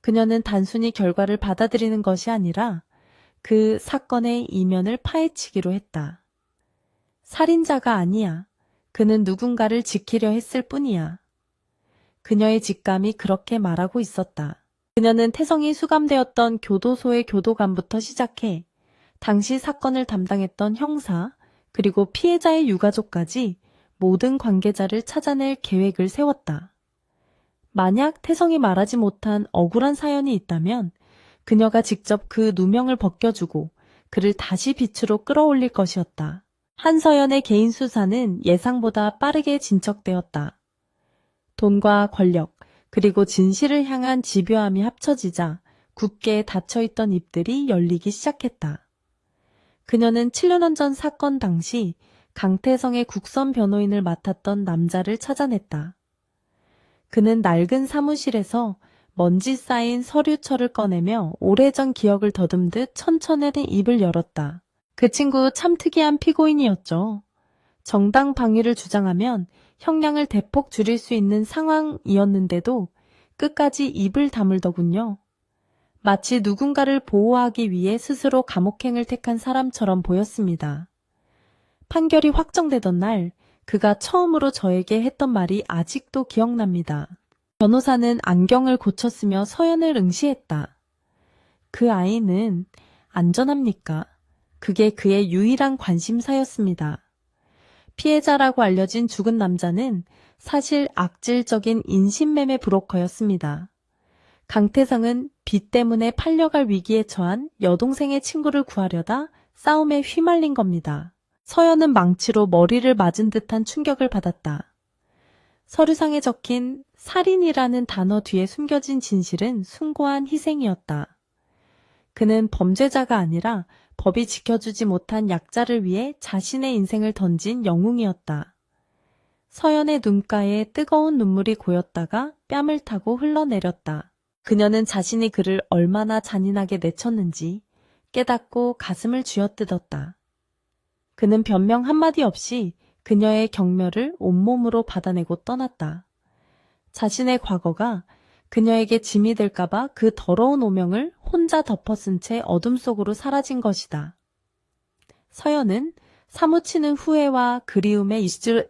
그녀는 단순히 결과를 받아들이는 것이 아니라 그 사건의 이면을 파헤치기로 했다. 살인자가 아니야. 그는 누군가를 지키려 했을 뿐이야. 그녀의 직감이 그렇게 말하고 있었다. 그녀는 태성이 수감되었던 교도소의 교도관부터 시작해 당시 사건을 담당했던 형사, 그리고 피해자의 유가족까지 모든 관계자를 찾아낼 계획을 세웠다. 만약 태성이 말하지 못한 억울한 사연이 있다면 그녀가 직접 그 누명을 벗겨주고 그를 다시 빛으로 끌어올릴 것이었다. 한서연의 개인 수사는 예상보다 빠르게 진척되었다. 돈과 권력, 그리고 진실을 향한 집요함이 합쳐지자 굳게 닫혀있던 입들이 열리기 시작했다. 그녀는 7년 전 사건 당시 강태성의 국선 변호인을 맡았던 남자를 찾아냈다. 그는 낡은 사무실에서 먼지 쌓인 서류철을 꺼내며 오래전 기억을 더듬듯 천천히 입을 열었다. 그 친구 참 특이한 피고인이었죠. 정당 방위를 주장하면 형량을 대폭 줄일 수 있는 상황이었는데도 끝까지 입을 다물더군요. 마치 누군가를 보호하기 위해 스스로 감옥행을 택한 사람처럼 보였습니다. 판결이 확정되던 날 그가 처음으로 저에게 했던 말이 아직도 기억납니다. 변호사는 안경을 고쳤으며 서연을 응시했다. 그 아이는 안전합니까? 그게 그의 유일한 관심사였습니다. 피해자라고 알려진 죽은 남자는 사실 악질적인 인신매매 브로커였습니다. 강태성은 빚 때문에 팔려갈 위기에 처한 여동생의 친구를 구하려다 싸움에 휘말린 겁니다. 서연은 망치로 머리를 맞은 듯한 충격을 받았다. 서류상에 적힌 살인이라는 단어 뒤에 숨겨진 진실은 숭고한 희생이었다. 그는 범죄자가 아니라 법이 지켜주지 못한 약자를 위해 자신의 인생을 던진 영웅이었다. 서연의 눈가에 뜨거운 눈물이 고였다가 뺨을 타고 흘러내렸다. 그녀는 자신이 그를 얼마나 잔인하게 내쳤는지 깨닫고 가슴을 쥐어뜯었다. 그는 변명 한마디 없이 그녀의 경멸을 온몸으로 받아내고 떠났다. 자신의 과거가 그녀에게 짐이 될까봐 그 더러운 오명을 혼자 덮어쓴 채 어둠 속으로 사라진 것이다. 서연은 사무치는 후회와 그리움에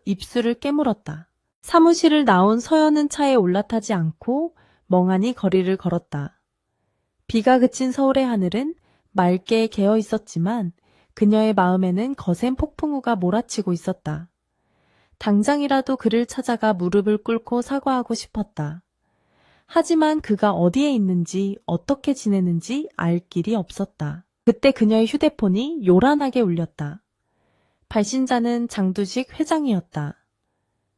입술을 깨물었다. 사무실을 나온 서연은 차에 올라타지 않고 멍하니 거리를 걸었다. 비가 그친 서울의 하늘은 맑게 개어 있었지만 그녀의 마음에는 거센 폭풍우가 몰아치고 있었다. 당장이라도 그를 찾아가 무릎을 꿇고 사과하고 싶었다. 하지만 그가 어디에 있는지 어떻게 지내는지 알 길이 없었다. 그때 그녀의 휴대폰이 요란하게 울렸다. 발신자는 장두식 회장이었다.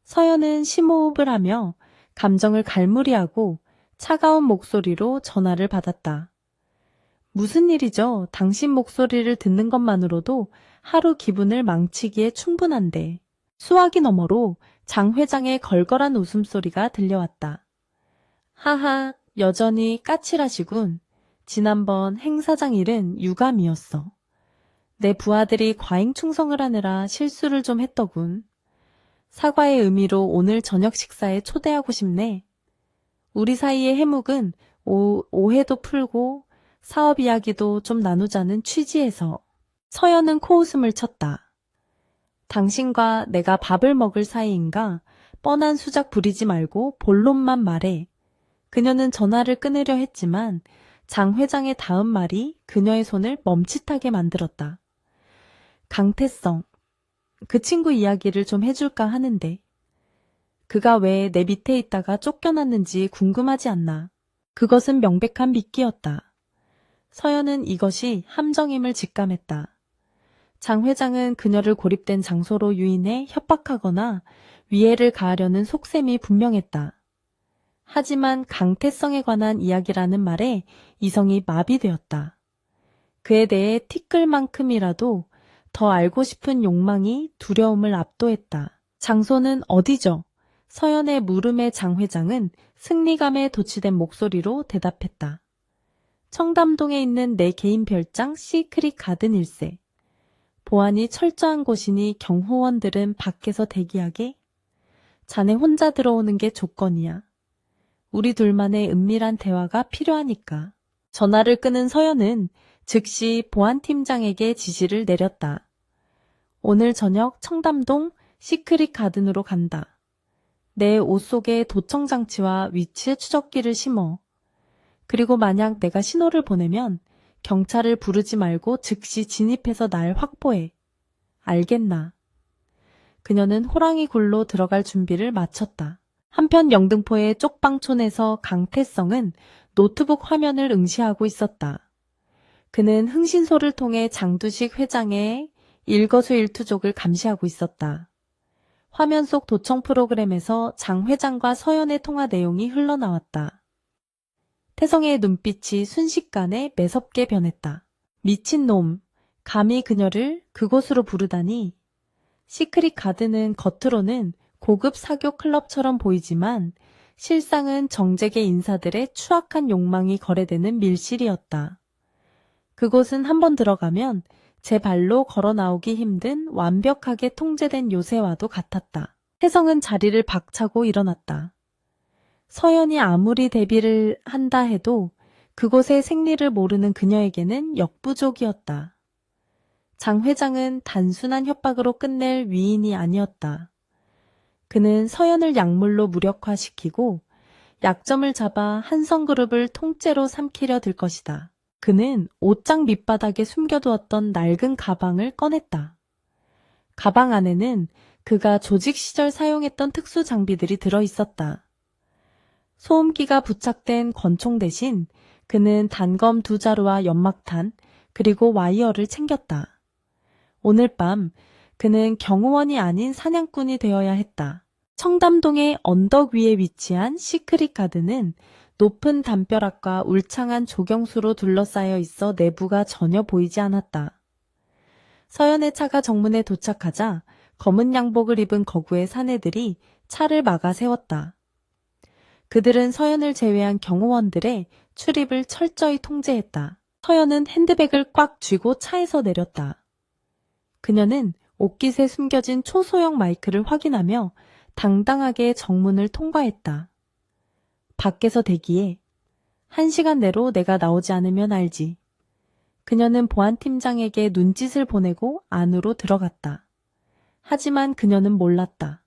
서연은 심호흡을 하며 감정을 갈무리하고 차가운 목소리로 전화를 받았다. 무슨 일이죠? 당신 목소리를 듣는 것만으로도 하루 기분을 망치기에 충분한데. 수화기 너머로 장 회장의 걸걸한 웃음소리가 들려왔다. 하하, 여전히 까칠하시군. 지난번 행사장 일은 유감이었어. 내 부하들이 과잉 충성을 하느라 실수를 좀 했더군. 사과의 의미로 오늘 저녁 식사에 초대하고 싶네. 우리 사이의 해묵은 오해도 풀고 사업 이야기도 좀 나누자는 취지에서. 서연은 코웃음을 쳤다. 당신과 내가 밥을 먹을 사이인가 뻔한 수작 부리지 말고 본론만 말해. 그녀는 전화를 끊으려 했지만 장 회장의 다음 말이 그녀의 손을 멈칫하게 만들었다. 강태성, 그 친구 이야기를 좀 해줄까 하는데. 그가 왜 내 밑에 있다가 쫓겨났는지 궁금하지 않나. 그것은 명백한 미끼였다. 서연은 이것이 함정임을 직감했다. 장 회장은 그녀를 고립된 장소로 유인해 협박하거나 위해를 가하려는 속셈이 분명했다. 하지만 강태성에 관한 이야기라는 말에 이성이 마비되었다. 그에 대해 티끌만큼이라도 더 알고 싶은 욕망이 두려움을 압도했다. 장소는 어디죠? 서연의 물음에 장 회장은 승리감에 도취된 목소리로 대답했다. 청담동에 있는 내 개인 별장 시크릿 가든 일세. 보안이 철저한 곳이니 경호원들은 밖에서 대기하게. 자네 혼자 들어오는 게 조건이야. 우리 둘만의 은밀한 대화가 필요하니까. 전화를 끊은 서연은 즉시 보안팀장에게 지시를 내렸다. 오늘 저녁 청담동 시크릿 가든으로 간다. 내 옷 속에 도청장치와 위치 추적기를 심어. 그리고 만약 내가 신호를 보내면 경찰을 부르지 말고 즉시 진입해서 날 확보해. 알겠나? 그녀는 호랑이 굴로 들어갈 준비를 마쳤다. 한편 영등포의 쪽방촌에서 강태성은 노트북 화면을 응시하고 있었다. 그는 흥신소를 통해 장두식 회장의 일거수일투족을 감시하고 있었다. 화면 속 도청 프로그램에서 장 회장과 서연의 통화 내용이 흘러나왔다. 태성의 눈빛이 순식간에 매섭게 변했다. 미친놈, 감히 그녀를 그곳으로 부르다니. 시크릿 가든은 겉으로는 고급 사교 클럽처럼 보이지만 실상은 정재계 인사들의 추악한 욕망이 거래되는 밀실이었다. 그곳은 한번 들어가면 제 발로 걸어 나오기 힘든 완벽하게 통제된 요새와도 같았다. 태성은 자리를 박차고 일어났다. 서연이 아무리 대비를 한다 해도 그곳의 생리를 모르는 그녀에게는 역부족이었다. 장 회장은 단순한 협박으로 끝낼 위인이 아니었다. 그는 서연을 약물로 무력화시키고 약점을 잡아 한성그룹을 통째로 삼키려 들 것이다. 그는 옷장 밑바닥에 숨겨두었던 낡은 가방을 꺼냈다. 가방 안에는 그가 조직 시절 사용했던 특수 장비들이 들어있었다. 소음기가 부착된 권총 대신 그는 단검 2자루와 연막탄 그리고 와이어를 챙겼다. 오늘 밤 그는 경호원이 아닌 사냥꾼이 되어야 했다. 청담동의 언덕 위에 위치한 시크릿 가든은 높은 담벼락과 울창한 조경수로 둘러싸여 있어 내부가 전혀 보이지 않았다. 서연의 차가 정문에 도착하자 검은 양복을 입은 거구의 사내들이 차를 막아 세웠다. 그들은 서연을 제외한 경호원들의 출입을 철저히 통제했다. 서연은 핸드백을 꽉 쥐고 차에서 내렸다. 그녀는 옷깃에 숨겨진 초소형 마이크를 확인하며 당당하게 정문을 통과했다. 밖에서 대기해. 1시간 내로 내가 나오지 않으면 알지. 그녀는 보안팀장에게 눈짓을 보내고 안으로 들어갔다. 하지만 그녀는 몰랐다.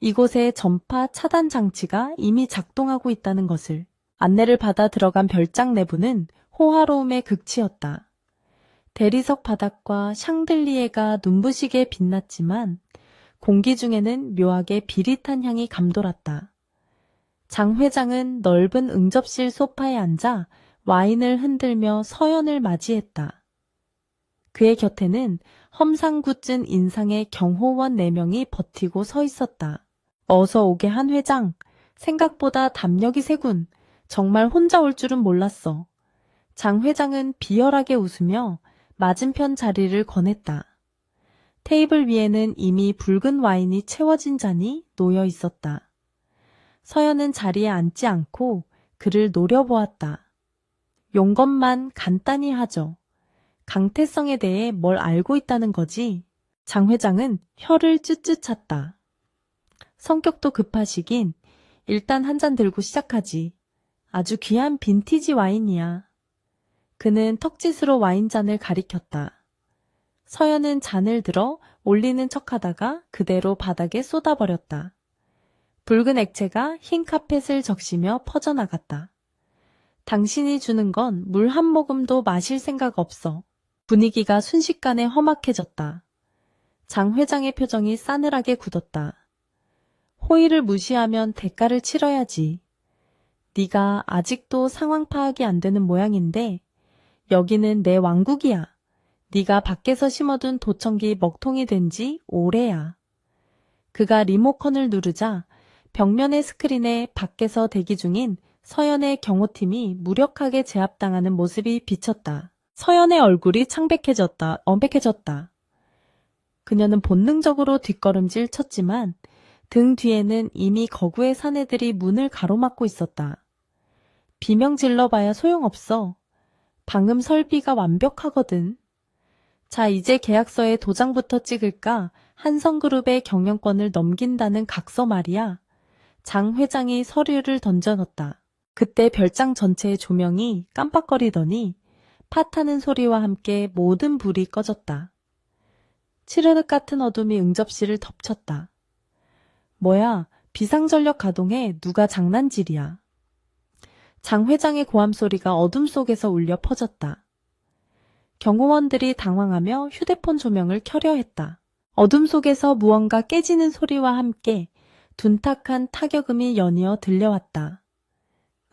이곳에 전파 차단 장치가 이미 작동하고 있다는 것을. 안내를 받아 들어간 별장 내부는 호화로움의 극치였다. 대리석 바닥과 샹들리에가 눈부시게 빛났지만 공기 중에는 묘하게 비릿한 향이 감돌았다. 장 회장은 넓은 응접실 소파에 앉아 와인을 흔들며 서연을 맞이했다. 그의 곁에는 험상궂은 인상의 경호원 4명이 버티고 서 있었다. 어서 오게 한 회장. 생각보다 담력이 세군. 정말 혼자 올 줄은 몰랐어. 장 회장은 비열하게 웃으며 맞은편 자리를 권했다. 테이블 위에는 이미 붉은 와인이 채워진 잔이 놓여 있었다. 서연은 자리에 앉지 않고 그를 노려보았다. 용건만 간단히 하죠. 강태성에 대해 뭘 알고 있다는 거지. 장 회장은 혀를 쯧쯧 찼다. 성격도 급하시긴 일단 한 잔 들고 시작하지. 아주 귀한 빈티지 와인이야. 그는 턱짓으로 와인잔을 가리켰다. 서연은 잔을 들어 올리는 척하다가 그대로 바닥에 쏟아버렸다. 붉은 액체가 흰 카펫을 적시며 퍼져나갔다. 당신이 주는 건 물 한 모금도 마실 생각 없어. 분위기가 순식간에 험악해졌다. 장 회장의 표정이 싸늘하게 굳었다. 호의를 무시하면 대가를 치러야지. 네가 아직도 상황 파악이 안 되는 모양인데 여기는 내 왕국이야. 네가 밖에서 심어둔 도청기 먹통이 된 지 오래야. 그가 리모컨을 누르자 벽면의 스크린에 밖에서 대기 중인 서연의 경호팀이 무력하게 제압당하는 모습이 비쳤다. 서연의 얼굴이 엄백해졌다. 그녀는 본능적으로 뒷걸음질 쳤지만 등 뒤에는 이미 거구의 사내들이 문을 가로막고 있었다. 비명 질러봐야 소용없어. 방음 설비가 완벽하거든. 자, 이제 계약서에 도장부터 찍을까? 한성그룹의 경영권을 넘긴다는 각서 말이야. 장 회장이 서류를 던져넣었다. 그때 별장 전체의 조명이 깜빡거리더니 파타는 소리와 함께 모든 불이 꺼졌다. 칠흑 같은 어둠이 응접실을 덮쳤다. 뭐야, 비상전력 가동해. 누가 장난질이야. 장 회장의 고함 소리가 어둠 속에서 울려 퍼졌다. 경호원들이 당황하며 휴대폰 조명을 켜려 했다. 어둠 속에서 무언가 깨지는 소리와 함께 둔탁한 타격음이 연이어 들려왔다.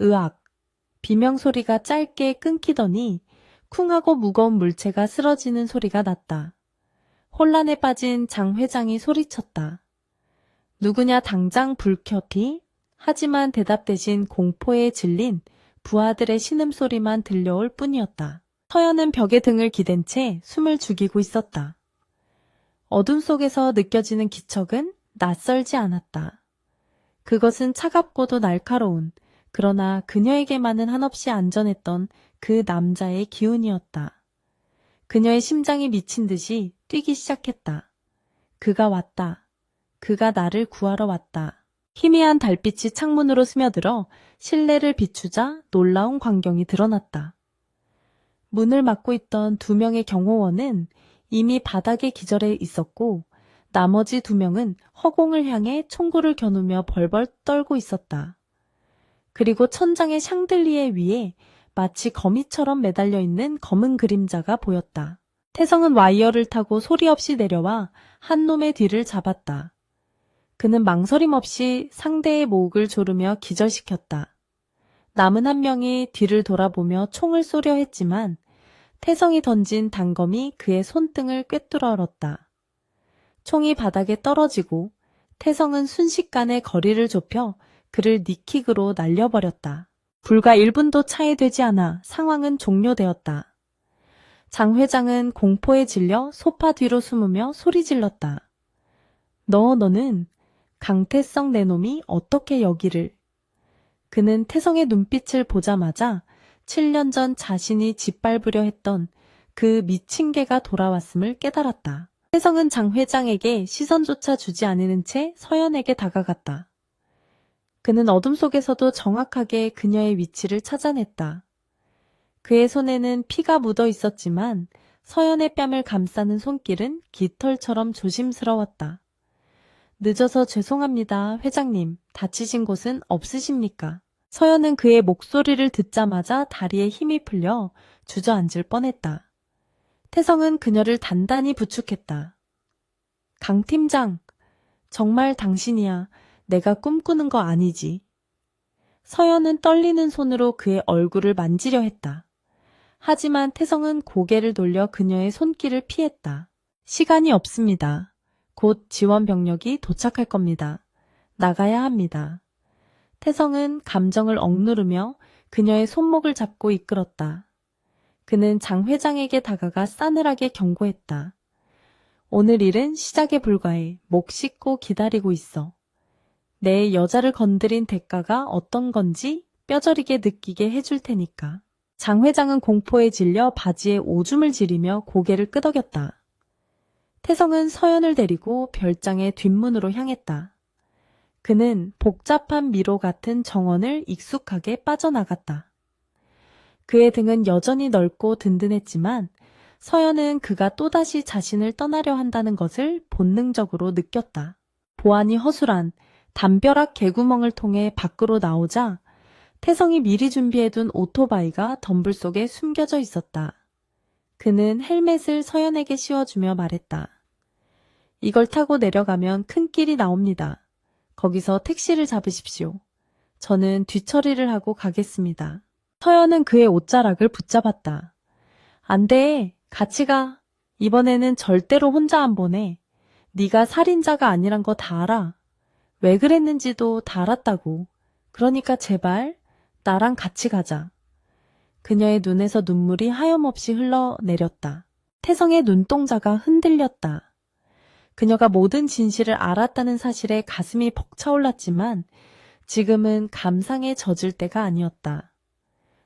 으악! 비명소리가 짧게 끊기더니 쿵 하고 무거운 물체가 쓰러지는 소리가 났다. 혼란에 빠진 장 회장이 소리쳤다. 누구냐 당장 불 켜기? 하지만 대답 대신 공포에 질린 부하들의 신음소리만 들려올 뿐이었다. 서연은 벽에 등을 기댄 채 숨을 죽이고 있었다. 어둠 속에서 느껴지는 기척은 낯설지 않았다. 그것은 차갑고도 날카로운, 그러나 그녀에게만은 한없이 안전했던 그 남자의 기운이었다. 그녀의 심장이 미친 듯이 뛰기 시작했다. 그가 왔다. 그가 나를 구하러 왔다. 희미한 달빛이 창문으로 스며들어 실내를 비추자 놀라운 광경이 드러났다. 문을 막고 있던 2명의 경호원은 이미 바닥에 기절해 있었고 나머지 2명은 허공을 향해 총구를 겨누며 벌벌 떨고 있었다. 그리고 천장의 샹들리에 위에 마치 거미처럼 매달려 있는 검은 그림자가 보였다. 태성은 와이어를 타고 소리 없이 내려와 한 놈의 뒤를 잡았다. 그는 망설임 없이 상대의 목을 조르며 기절시켰다. 남은 한 명이 뒤를 돌아보며 총을 쏘려 했지만 태성이 던진 단검이 그의 손등을 꿰뚫어 얼었다. 총이 바닥에 떨어지고 태성은 순식간에 거리를 좁혀 그를 니킥으로 날려버렸다. 불과 1분도 차이 되지 않아 상황은 종료되었다. 장 회장은 공포에 질려 소파 뒤로 숨으며 소리 질렀다. 너는 강태성 내 놈이 어떻게 여기를. 그는 태성의 눈빛을 보자마자 7년 전 자신이 짓밟으려 했던 그 미친 개가 돌아왔음을 깨달았다. 태성은 장 회장에게 시선조차 주지 않는 채 서연에게 다가갔다. 그는 어둠 속에서도 정확하게 그녀의 위치를 찾아냈다. 그의 손에는 피가 묻어 있었지만 서연의 뺨을 감싸는 손길은 깃털처럼 조심스러웠다. 늦어서 죄송합니다, 회장님. 다치신 곳은 없으십니까? 서연은 그의 목소리를 듣자마자 다리에 힘이 풀려 주저앉을 뻔했다. 태성은 그녀를 단단히 부축했다. 강 팀장, 정말 당신이야. 내가 꿈꾸는 거 아니지. 서연은 떨리는 손으로 그의 얼굴을 만지려 했다. 하지만 태성은 고개를 돌려 그녀의 손길을 피했다. 시간이 없습니다. 곧 지원 병력이 도착할 겁니다. 나가야 합니다. 태성은 감정을 억누르며 그녀의 손목을 잡고 이끌었다. 그는 장 회장에게 다가가 싸늘하게 경고했다. 오늘 일은 시작에 불과해. 목 씻고 기다리고 있어. 내 여자를 건드린 대가가 어떤 건지 뼈저리게 느끼게 해줄 테니까. 장 회장은 공포에 질려 바지에 오줌을 지리며 고개를 끄덕였다. 태성은 서연을 데리고 별장의 뒷문으로 향했다. 그는 복잡한 미로 같은 정원을 익숙하게 빠져나갔다. 그의 등은 여전히 넓고 든든했지만 서연은 그가 또다시 자신을 떠나려 한다는 것을 본능적으로 느꼈다. 보안이 허술한 담벼락 개구멍을 통해 밖으로 나오자 태성이 미리 준비해둔 오토바이가 덤불 속에 숨겨져 있었다. 그는 헬멧을 서연에게 씌워주며 말했다. 이걸 타고 내려가면 큰 길이 나옵니다. 거기서 택시를 잡으십시오. 저는 뒤처리를 하고 가겠습니다. 서연은 그의 옷자락을 붙잡았다. 안 돼. 같이 가. 이번에는 절대로 혼자 안 보내. 네가 살인자가 아니란 거 다 알아. 왜 그랬는지도 다 알았다고. 그러니까 제발 나랑 같이 가자. 그녀의 눈에서 눈물이 하염없이 흘러내렸다. 태성의 눈동자가 흔들렸다. 그녀가 모든 진실을 알았다는 사실에 가슴이 벅차올랐지만 지금은 감상에 젖을 때가 아니었다.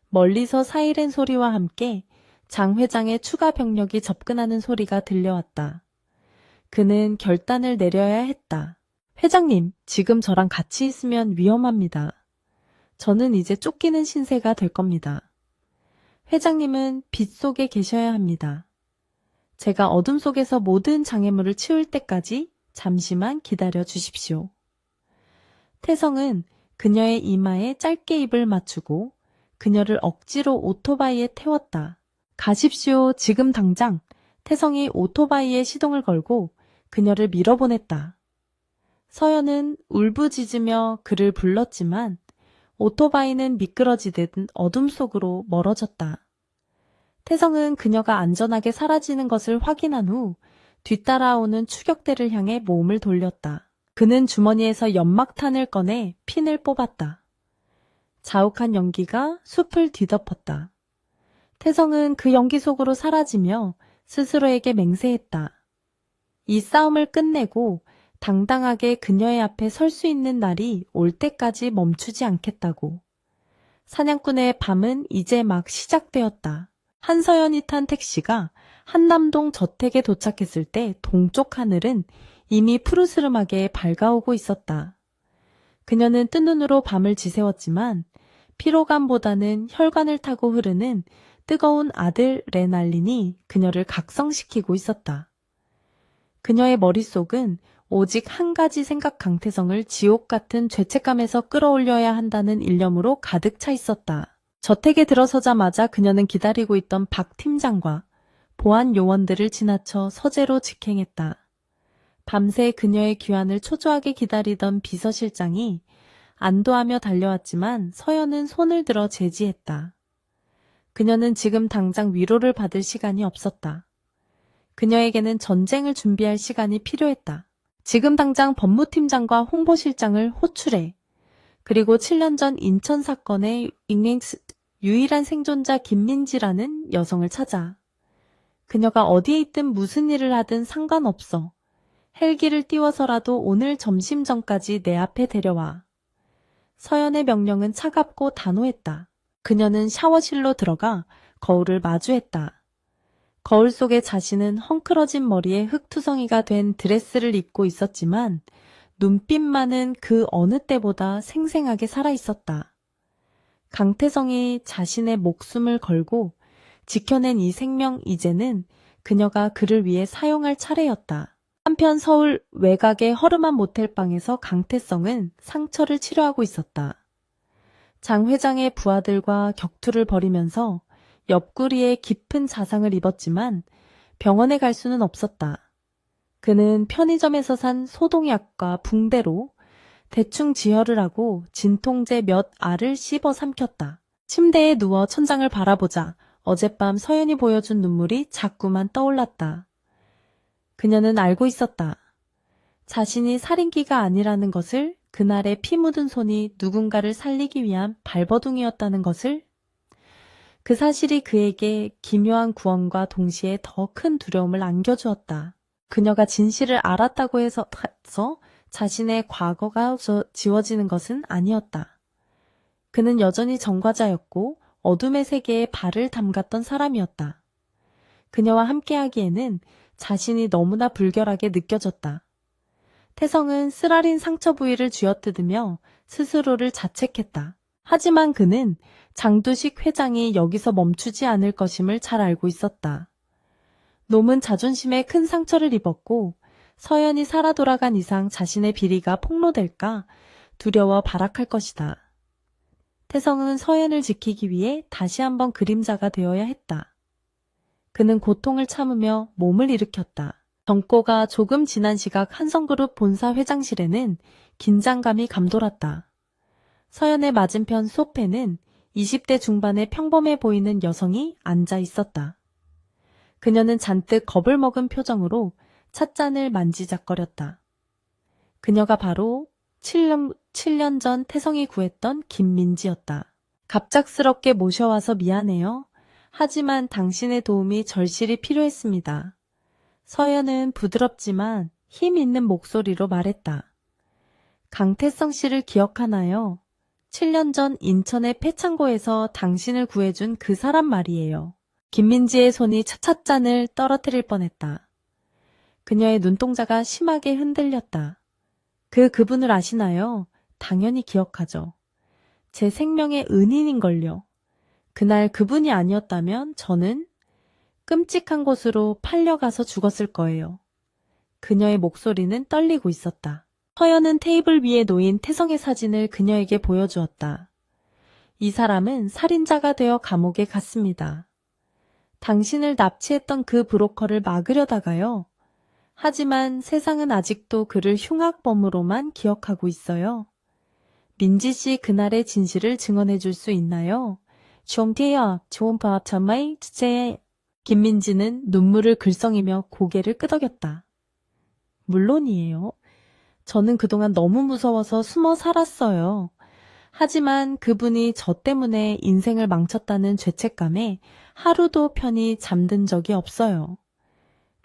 멀리서 사이렌 소리와 함께 장 회장의 추가 병력이 접근하는 소리가 들려왔다. 그는 결단을 내려야 했다. 회장님, 지금 저랑 같이 있으면 위험합니다. 저는 이제 쫓기는 신세가 될 겁니다. 회장님은 빛 속에 계셔야 합니다. 제가 어둠 속에서 모든 장애물을 치울 때까지 잠시만 기다려 주십시오. 태성은 그녀의 이마에 짧게 입을 맞추고 그녀를 억지로 오토바이에 태웠다. 가십시오, 지금 당장. 태성이 오토바이에 시동을 걸고 그녀를 밀어보냈다. 서연은 울부짖으며 그를 불렀지만 오토바이는 미끄러지듯 어둠 속으로 멀어졌다. 태성은 그녀가 안전하게 사라지는 것을 확인한 후 뒤따라오는 추격대를 향해 몸을 돌렸다. 그는 주머니에서 연막탄을 꺼내 핀을 뽑았다. 자욱한 연기가 숲을 뒤덮었다. 태성은 그 연기 속으로 사라지며 스스로에게 맹세했다. 이 싸움을 끝내고 당당하게 그녀의 앞에 설 수 있는 날이 올 때까지 멈추지 않겠다고. 사냥꾼의 밤은 이제 막 시작되었다. 한서연이 탄 택시가 한남동 저택에 도착했을 때 동쪽 하늘은 이미 푸르스름하게 밝아오고 있었다. 그녀는 뜬 눈으로 밤을 지새웠지만 피로감보다는 혈관을 타고 흐르는 뜨거운 아드레날린이 그녀를 각성시키고 있었다. 그녀의 머릿속은 오직 한 가지 생각 강태성을 지옥 같은 죄책감에서 끌어올려야 한다는 일념으로 가득 차 있었다. 저택에 들어서자마자 그녀는 기다리고 있던 박 팀장과 보안 요원들을 지나쳐 서재로 직행했다. 밤새 그녀의 귀환을 초조하게 기다리던 비서실장이 안도하며 달려왔지만 서연은 손을 들어 제지했다. 그녀는 지금 당장 위로를 받을 시간이 없었다. 그녀에게는 전쟁을 준비할 시간이 필요했다. 지금 당장 법무팀장과 홍보실장을 호출해. 그리고 7년 전 인천 사건의 유일한 생존자 김민지라는 여성을 찾아. 그녀가 어디에 있든 무슨 일을 하든 상관없어. 헬기를 띄워서라도 오늘 점심 전까지 내 앞에 데려와. 서연의 명령은 차갑고 단호했다. 그녀는 샤워실로 들어가 거울을 마주했다. 거울 속에 자신은 헝클어진 머리에 흙투성이가 된 드레스를 입고 있었지만 눈빛만은 그 어느 때보다 생생하게 살아있었다. 강태성이 자신의 목숨을 걸고 지켜낸 이 생명, 이제는 그녀가 그를 위해 사용할 차례였다. 한편 서울 외곽의 허름한 모텔방에서 강태성은 상처를 치료하고 있었다. 장 회장의 부하들과 격투를 벌이면서 옆구리에 깊은 자상을 입었지만 병원에 갈 수는 없었다. 그는 편의점에서 산 소독약과 붕대로 대충 지혈을 하고 진통제 몇 알을 씹어 삼켰다. 침대에 누워 천장을 바라보자 어젯밤 서연이 보여준 눈물이 자꾸만 떠올랐다. 그녀는 알고 있었다. 자신이 살인귀가 아니라는 것을, 그날의 피 묻은 손이 누군가를 살리기 위한 발버둥이었다는 것을. 그 사실이 그에게 기묘한 구원과 동시에 더 큰 두려움을 안겨주었다. 그녀가 진실을 알았다고 해서 자신의 과거가 지워지는 것은 아니었다. 그는 여전히 전과자였고 어둠의 세계에 발을 담갔던 사람이었다. 그녀와 함께하기에는 자신이 너무나 불결하게 느껴졌다. 태성은 쓰라린 상처 부위를 쥐어뜯으며 스스로를 자책했다. 하지만 그는 장두식 회장이 여기서 멈추지 않을 것임을 잘 알고 있었다. 놈은 자존심에 큰 상처를 입었고 서연이 살아 돌아간 이상 자신의 비리가 폭로될까 두려워 발악할 것이다. 태성은 서연을 지키기 위해 다시 한번 그림자가 되어야 했다. 그는 고통을 참으며 몸을 일으켰다. 정꼬가 조금 지난 시각 한성그룹 본사 회장실에는 긴장감이 감돌았다. 서연의 맞은편 소패는 20대 중반의 평범해 보이는 여성이 앉아 있었다. 그녀는 잔뜩 겁을 먹은 표정으로 찻잔을 만지작거렸다. 그녀가 바로 7년 전 태성이 구했던 김민지였다. 갑작스럽게 모셔와서 미안해요. 하지만 당신의 도움이 절실히 필요했습니다. 서연은 부드럽지만 힘 있는 목소리로 말했다. 강태성 씨를 기억하나요? 7년 전 인천의 폐창고에서 당신을 구해준 그 사람 말이에요. 김민지의 손이 찻잔을 떨어뜨릴 뻔했다. 그녀의 눈동자가 심하게 흔들렸다. 그분을 아시나요? 당연히 기억하죠. 제 생명의 은인인걸요. 그날 그분이 아니었다면 저는 끔찍한 곳으로 팔려가서 죽었을 거예요. 그녀의 목소리는 떨리고 있었다. 서연은 테이블 위에 놓인 태성의 사진을 그녀에게 보여주었다. 이 사람은 살인자가 되어 감옥에 갔습니다. 당신을 납치했던 그 브로커를 막으려다가요. 하지만 세상은 아직도 그를 흉악범으로만 기억하고 있어요. 민지 씨 그날의 진실을 증언해 줄 수 있나요? 좀디요, 좋은 밥 정말 주제에. 김민지는 눈물을 글썽이며 고개를 끄덕였다. 물론이에요. 저는 그동안 너무 무서워서 숨어 살았어요. 하지만 그분이 저 때문에 인생을 망쳤다는 죄책감에 하루도 편히 잠든 적이 없어요.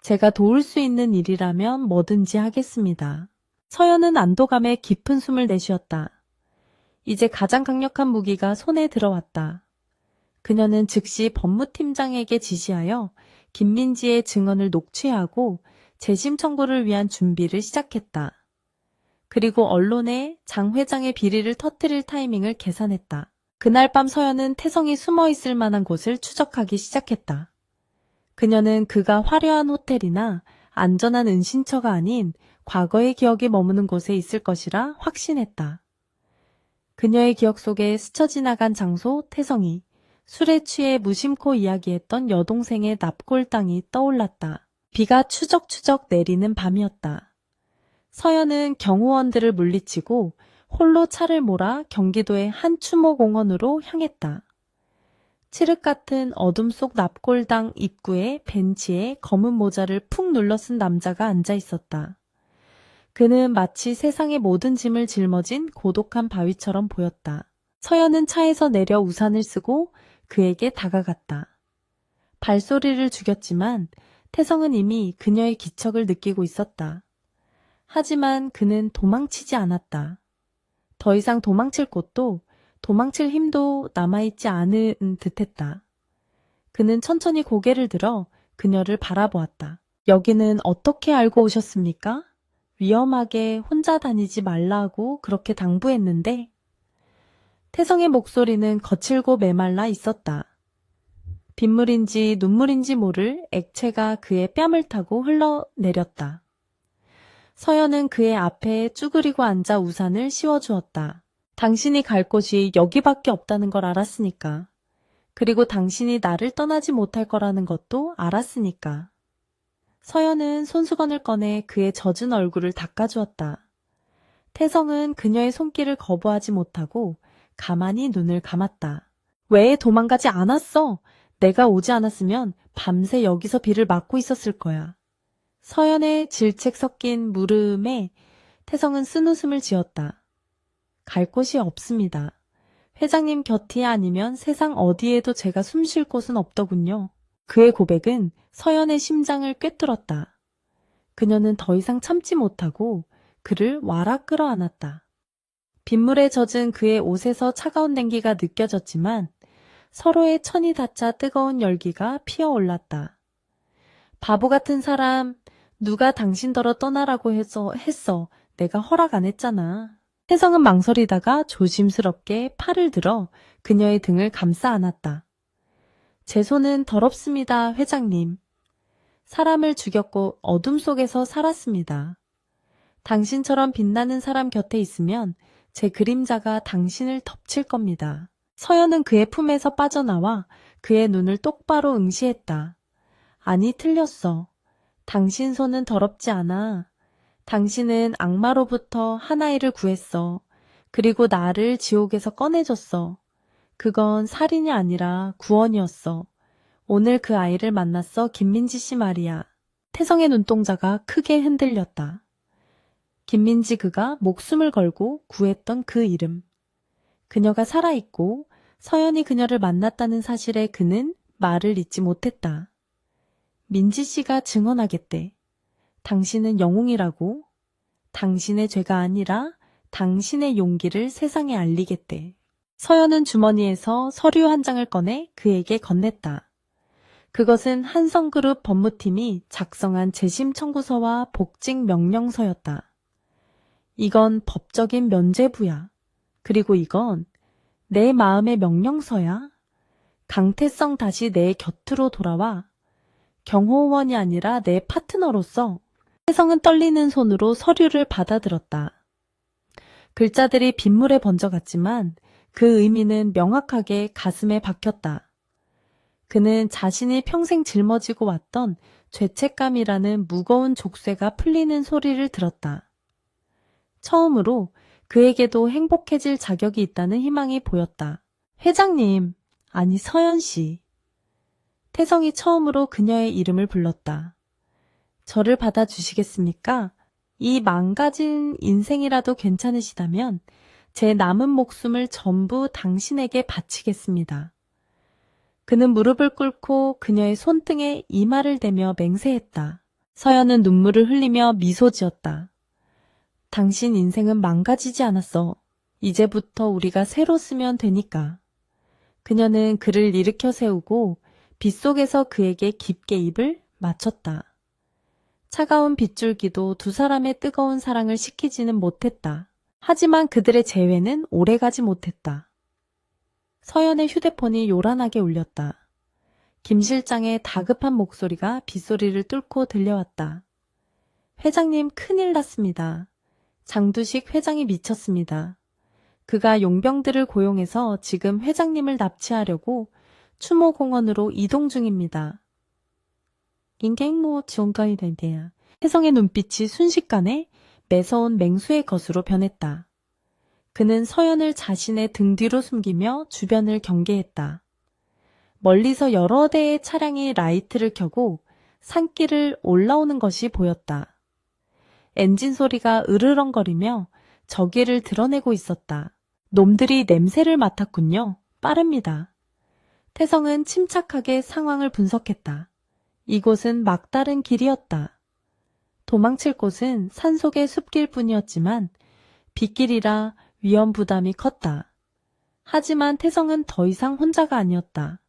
제가 도울 수 있는 일이라면 뭐든지 하겠습니다. 서연은 안도감에 깊은 숨을 내쉬었다. 이제 가장 강력한 무기가 손에 들어왔다. 그녀는 즉시 법무팀장에게 지시하여 김민지의 증언을 녹취하고 재심 청구를 위한 준비를 시작했다. 그리고 언론에 장 회장의 비리를 터뜨릴 타이밍을 계산했다. 그날 밤 서연은 태성이 숨어 있을 만한 곳을 추적하기 시작했다. 그녀는 그가 화려한 호텔이나 안전한 은신처가 아닌 과거의 기억이 머무는 곳에 있을 것이라 확신했다. 그녀의 기억 속에 스쳐 지나간 장소, 태성이, 술에 취해 무심코 이야기했던 여동생의 납골당이 떠올랐다. 비가 추적추적 내리는 밤이었다. 서연은 경호원들을 물리치고 홀로 차를 몰아 경기도의 한 추모공원으로 향했다. 칠흑 같은 어둠 속 납골당 입구의 벤치에 검은 모자를 푹 눌러 쓴 남자가 앉아 있었다. 그는 마치 세상의 모든 짐을 짊어진 고독한 바위처럼 보였다. 서연은 차에서 내려 우산을 쓰고 그에게 다가갔다. 발소리를 죽였지만 태성은 이미 그녀의 기척을 느끼고 있었다. 하지만 그는 도망치지 않았다. 더 이상 도망칠 곳도 도망칠 힘도 남아있지 않은 듯했다. 그는 천천히 고개를 들어 그녀를 바라보았다. 여기는 어떻게 알고 오셨습니까? 위험하게 혼자 다니지 말라고 그렇게 당부했는데. 태성의 목소리는 거칠고 메말라 있었다. 빗물인지 눈물인지 모를 액체가 그의 뺨을 타고 흘러내렸다. 서연은 그의 앞에 쭈그리고 앉아 우산을 씌워주었다. 당신이 갈 곳이 여기밖에 없다는 걸 알았으니까. 그리고 당신이 나를 떠나지 못할 거라는 것도 알았으니까. 서연은 손수건을 꺼내 그의 젖은 얼굴을 닦아주었다. 태성은 그녀의 손길을 거부하지 못하고 가만히 눈을 감았다. 왜 도망가지 않았어? 내가 오지 않았으면 밤새 여기서 비를 맞고 있었을 거야. 서연의 질책 섞인 물음에 태성은 쓴웃음을 지었다. 갈 곳이 없습니다. 회장님 곁이 아니면 세상 어디에도 제가 숨 쉴 곳은 없더군요. 그의 고백은 서연의 심장을 꿰뚫었다. 그녀는 더 이상 참지 못하고 그를 와락 끌어안았다. 빗물에 젖은 그의 옷에서 차가운 냉기가 느껴졌지만 서로의 천이 닿자 뜨거운 열기가 피어올랐다. 바보 같은 사람, 누가 당신더러 떠나라고 했어. 내가 허락 안 했잖아. 태성은 망설이다가 조심스럽게 팔을 들어 그녀의 등을 감싸 안았다. 제 손은 더럽습니다, 회장님. 사람을 죽였고 어둠 속에서 살았습니다. 당신처럼 빛나는 사람 곁에 있으면 제 그림자가 당신을 덮칠 겁니다. 서연은 그의 품에서 빠져나와 그의 눈을 똑바로 응시했다. 아니, 틀렸어. 당신 손은 더럽지 않아. 당신은 악마로부터 한 아이를 구했어. 그리고 나를 지옥에서 꺼내줬어. 그건 살인이 아니라 구원이었어. 오늘 그 아이를 만났어, 김민지 씨 말이야. 태성의 눈동자가 크게 흔들렸다. 김민지, 그가 목숨을 걸고 구했던 그 이름. 그녀가 살아있고 서연이 그녀를 만났다는 사실에 그는 말을 잇지 못했다. 민지 씨가 증언하겠대. 당신은 영웅이라고. 당신의 죄가 아니라 당신의 용기를 세상에 알리겠대. 서연은 주머니에서 서류 한 장을 꺼내 그에게 건넸다. 그것은 한성그룹 법무팀이 작성한 재심 청구서와 복직 명령서였다. 이건 법적인 면죄부야. 그리고 이건 내 마음의 명령서야. 강태성 다시 내 곁으로 돌아와. 경호원이 아니라 내 파트너로서. 태성은 떨리는 손으로 서류를 받아들었다. 글자들이 빗물에 번져갔지만 그 의미는 명확하게 가슴에 박혔다. 그는 자신이 평생 짊어지고 왔던 죄책감이라는 무거운 족쇄가 풀리는 소리를 들었다. 처음으로 그에게도 행복해질 자격이 있다는 희망이 보였다. 회장님, 아니 서연 씨. 태성이 처음으로 그녀의 이름을 불렀다. 저를 받아주시겠습니까? 이 망가진 인생이라도 괜찮으시다면 제 남은 목숨을 전부 당신에게 바치겠습니다. 그는 무릎을 꿇고 그녀의 손등에 이마를 대며 맹세했다. 서연은 눈물을 흘리며 미소 지었다. 당신 인생은 망가지지 않았어. 이제부터 우리가 새로 쓰면 되니까. 그녀는 그를 일으켜 세우고 빗속에서 그에게 깊게 입을 맞췄다. 차가운 빗줄기도 두 사람의 뜨거운 사랑을 식히지는 못했다. 하지만 그들의 재회는 오래가지 못했다. 서연의 휴대폰이 요란하게 울렸다. 김 실장의 다급한 목소리가 빗소리를 뚫고 들려왔다. 회장님, 큰일 났습니다. 장두식 회장이 미쳤습니다. 그가 용병들을 고용해서 지금 회장님을 납치하려고 추모공원으로 이동 중입니다. 인갱모 지원가이 된대야. 혜성의 눈빛이 순식간에 매서운 맹수의 것으로 변했다. 그는 서연을 자신의 등 뒤로 숨기며 주변을 경계했다. 멀리서 여러 대의 차량이 라이트를 켜고 산길을 올라오는 것이 보였다. 엔진 소리가 으르렁거리며 저기를 드러내고 있었다. 놈들이 냄새를 맡았군요. 빠릅니다. 태성은 침착하게 상황을 분석했다. 이곳은 막다른 길이었다. 도망칠 곳은 산속의 숲길 뿐이었지만 빗길이라 위험 부담이 컸다. 하지만 태성은 더 이상 혼자가 아니었다.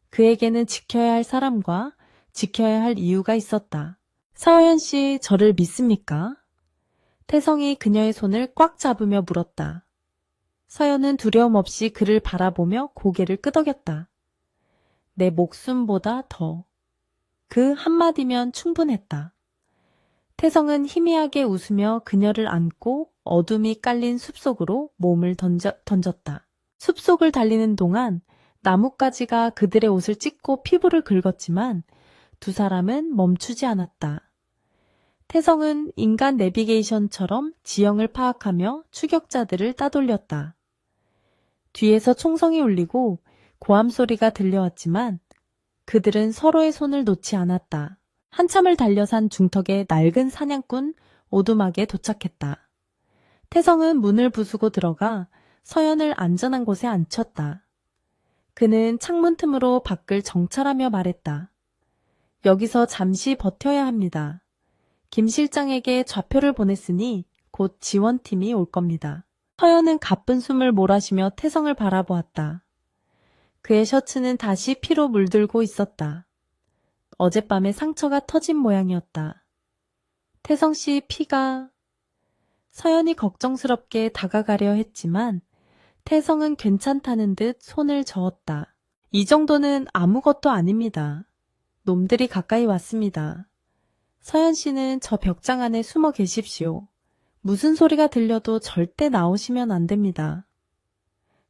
그에게는 지켜야 할 사람과 지켜야 할 이유가 있었다. 서연 씨, 저를 믿습니까? 태성이 그녀의 손을 꽉 잡으며 물었다. 서연은 두려움 없이 그를 바라보며 고개를 끄덕였다. 내 목숨보다 더. 그 한마디면 충분했다. 태성은 희미하게 웃으며 그녀를 안고 어둠이 깔린 숲속으로 몸을 던졌다. 숲속을 달리는 동안 나뭇가지가 그들의 옷을 찢고 피부를 긁었지만 두 사람은 멈추지 않았다. 태성은 인간 내비게이션처럼 지형을 파악하며 추격자들을 따돌렸다. 뒤에서 총성이 울리고 고함 소리가 들려왔지만 그들은 서로의 손을 놓지 않았다. 한참을 달려 산 중턱에 낡은 사냥꾼 오두막에 도착했다. 태성은 문을 부수고 들어가 서연을 안전한 곳에 앉혔다. 그는 창문 틈으로 밖을 정찰하며 말했다. 여기서 잠시 버텨야 합니다. 김 실장에게 좌표를 보냈으니 곧 지원팀이 올 겁니다. 서연은 가쁜 숨을 몰아쉬며 태성을 바라보았다. 그의 셔츠는 다시 피로 물들고 있었다. 어젯밤에 상처가 터진 모양이었다. 태성 씨 피가... 서연이 걱정스럽게 다가가려 했지만 태성은 괜찮다는 듯 손을 저었다. 이 정도는 아무것도 아닙니다. 놈들이 가까이 왔습니다. 서연 씨는 저 벽장 안에 숨어 계십시오. 무슨 소리가 들려도 절대 나오시면 안 됩니다.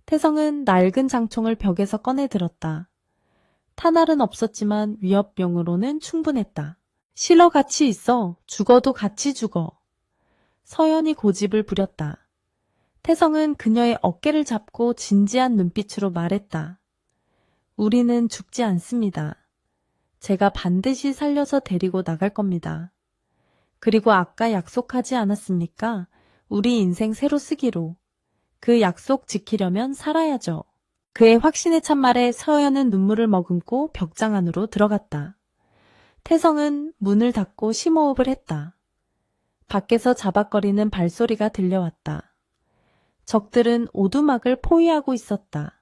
태성은 낡은 장총을 벽에서 꺼내 들었다. 탄알은 없었지만 위협용으로는 충분했다. 실어 같이 있어. 죽어도 같이 죽어. 서연이 고집을 부렸다. 태성은 그녀의 어깨를 잡고 진지한 눈빛으로 말했다. 우리는 죽지 않습니다. 제가 반드시 살려서 데리고 나갈 겁니다. 그리고 아까 약속하지 않았습니까? 우리 인생 새로 쓰기로. 그 약속 지키려면 살아야죠. 그의 확신에 찬 말에 서연은 눈물을 머금고 벽장 안으로 들어갔다. 태성은 문을 닫고 심호흡을 했다. 밖에서 자박거리는 발소리가 들려왔다. 적들은 오두막을 포위하고 있었다.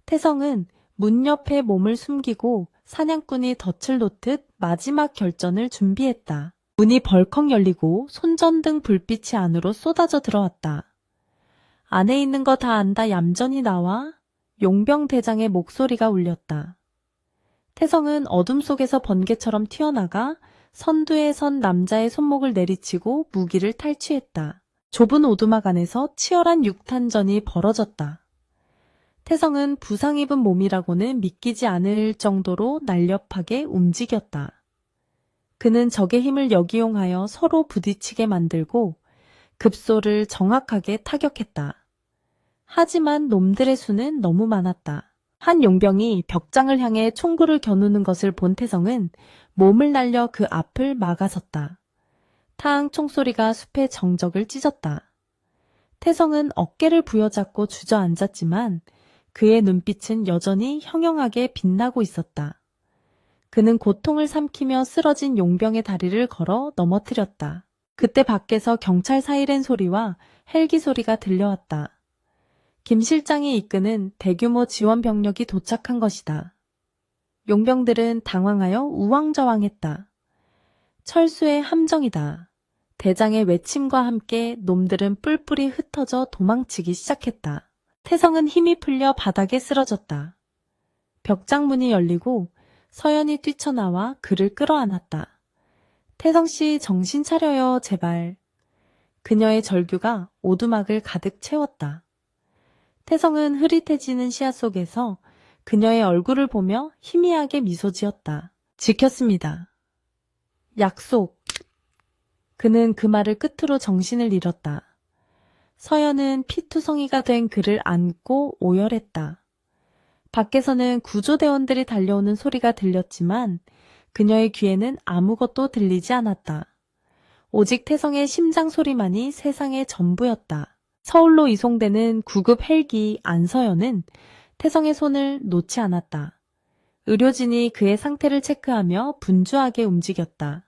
태성은 문 옆에 몸을 숨기고 사냥꾼이 덫을 놓듯 마지막 결전을 준비했다. 문이 벌컥 열리고 손전등 불빛이 안으로 쏟아져 들어왔다. 안에 있는 거 다 안다 얌전히 나와. 용병 대장의 목소리가 울렸다. 태성은 어둠 속에서 번개처럼 튀어나가 선두에 선 남자의 손목을 내리치고 무기를 탈취했다. 좁은 오두막 안에서 치열한 육탄전이 벌어졌다. 태성은 부상 입은 몸이라고는 믿기지 않을 정도로 날렵하게 움직였다. 그는 적의 힘을 역이용하여 서로 부딪히게 만들고 급소를 정확하게 타격했다. 하지만 놈들의 수는 너무 많았다. 한 용병이 벽장을 향해 총구를 겨누는 것을 본 태성은 몸을 날려 그 앞을 막아섰다. 탕 총소리가 숲의 정적을 찢었다. 태성은 어깨를 부여잡고 주저앉았지만 그의 눈빛은 여전히 형형하게 빛나고 있었다. 그는 고통을 삼키며 쓰러진 용병의 다리를 걸어 넘어뜨렸다. 그때 밖에서 경찰 사이렌 소리와 헬기 소리가 들려왔다. 김 실장이 이끄는 대규모 지원 병력이 도착한 것이다. 용병들은 당황하여 우왕좌왕했다. 철수의 함정이다. 대장의 외침과 함께 놈들은 뿔뿔이 흩어져 도망치기 시작했다. 태성은 힘이 풀려 바닥에 쓰러졌다. 벽장문이 열리고 서연이 뛰쳐나와 그를 끌어안았다. 태성씨 정신 차려요, 제발. 그녀의 절규가 오두막을 가득 채웠다. 태성은 흐릿해지는 시야 속에서 그녀의 얼굴을 보며 희미하게 미소 지었다. 지켰습니다. 약속. 그는 그 말을 끝으로 정신을 잃었다. 서연은 피투성이가 된 그를 안고 오열했다. 밖에서는 구조대원들이 달려오는 소리가 들렸지만 그녀의 귀에는 아무것도 들리지 않았다. 오직 태성의 심장 소리만이 세상의 전부였다. 서울로 이송되는 구급 헬기 안서연은 태성의 손을 놓지 않았다. 의료진이 그의 상태를 체크하며 분주하게 움직였다.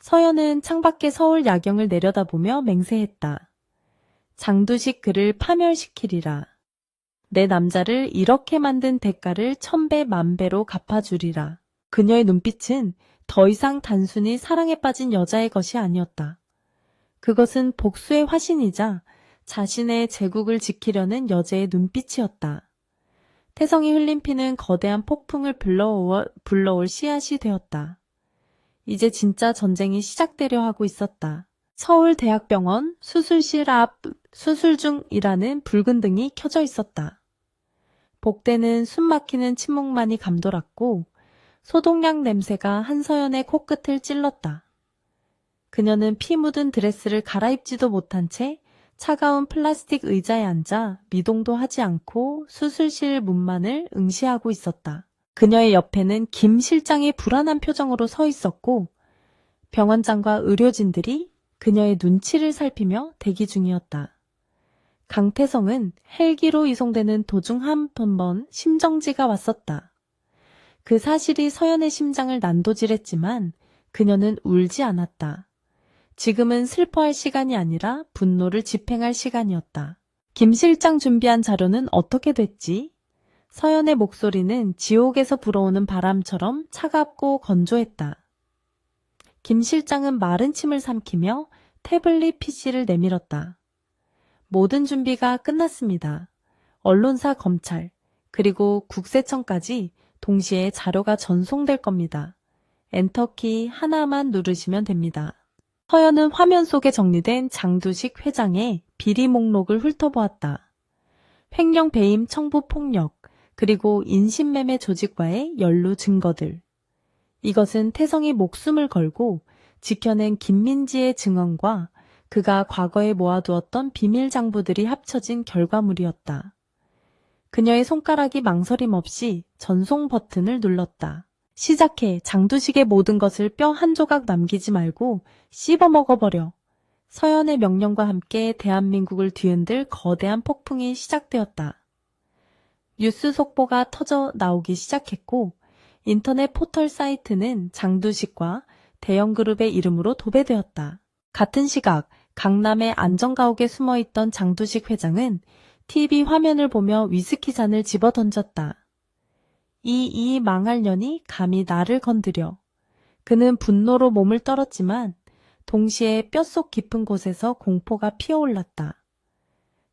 서연은 창밖의 서울 야경을 내려다보며 맹세했다. 장두식 그를 파멸시키리라. 내 남자를 이렇게 만든 대가를 천배 만배로 갚아주리라. 그녀의 눈빛은 더 이상 단순히 사랑에 빠진 여자의 것이 아니었다. 그것은 복수의 화신이자 자신의 제국을 지키려는 여자의 눈빛이었다. 태성이 흘린 피는 거대한 폭풍을 불러올 씨앗이 되었다. 이제 진짜 전쟁이 시작되려 하고 있었다. 서울대학병원 수술실 앞 수술 중이라는 붉은 등이 켜져 있었다. 복대는 숨막히는 침묵만이 감돌았고 소독약 냄새가 한서연의 코끝을 찔렀다. 그녀는 피 묻은 드레스를 갈아입지도 못한 채 차가운 플라스틱 의자에 앉아 미동도 하지 않고 수술실 문만을 응시하고 있었다. 그녀의 옆에는 김 실장이 불안한 표정으로 서 있었고 병원장과 의료진들이 그녀의 눈치를 살피며 대기 중이었다. 강태성은 헬기로 이송되는 도중 한 번 심정지가 왔었다. 그 사실이 서연의 심장을 난도질했지만 그녀는 울지 않았다. 지금은 슬퍼할 시간이 아니라 분노를 집행할 시간이었다. 김 실장 준비한 자료는 어떻게 됐지? 서연의 목소리는 지옥에서 불어오는 바람처럼 차갑고 건조했다. 김 실장은 마른 침을 삼키며 태블릿 PC를 내밀었다. 모든 준비가 끝났습니다. 언론사, 검찰, 그리고 국세청까지 동시에 자료가 전송될 겁니다. 엔터키 하나만 누르시면 됩니다. 서연은 화면 속에 정리된 장두식 회장의 비리 목록을 훑어보았다. 횡령 배임 청부 폭력, 그리고 인신매매 조직과의 연루 증거들. 이것은 태성이 목숨을 걸고 지켜낸 김민지의 증언과 그가 과거에 모아두었던 비밀 장부들이 합쳐진 결과물이었다. 그녀의 손가락이 망설임 없이 전송 버튼을 눌렀다. 시작해. 장두식의 모든 것을 뼈 한 조각 남기지 말고 씹어 먹어버려. 서연의 명령과 함께 대한민국을 뒤흔들 거대한 폭풍이 시작되었다. 뉴스 속보가 터져 나오기 시작했고 인터넷 포털 사이트는 장두식과 대형그룹의 이름으로 도배되었다. 같은 시각 강남의 안정가옥에 숨어있던 장두식 회장은 TV 화면을 보며 위스키 잔을 집어던졌다. 이 망할 년이 감히 나를 건드려. 그는 분노로 몸을 떨었지만 동시에 뼛속 깊은 곳에서 공포가 피어올랐다.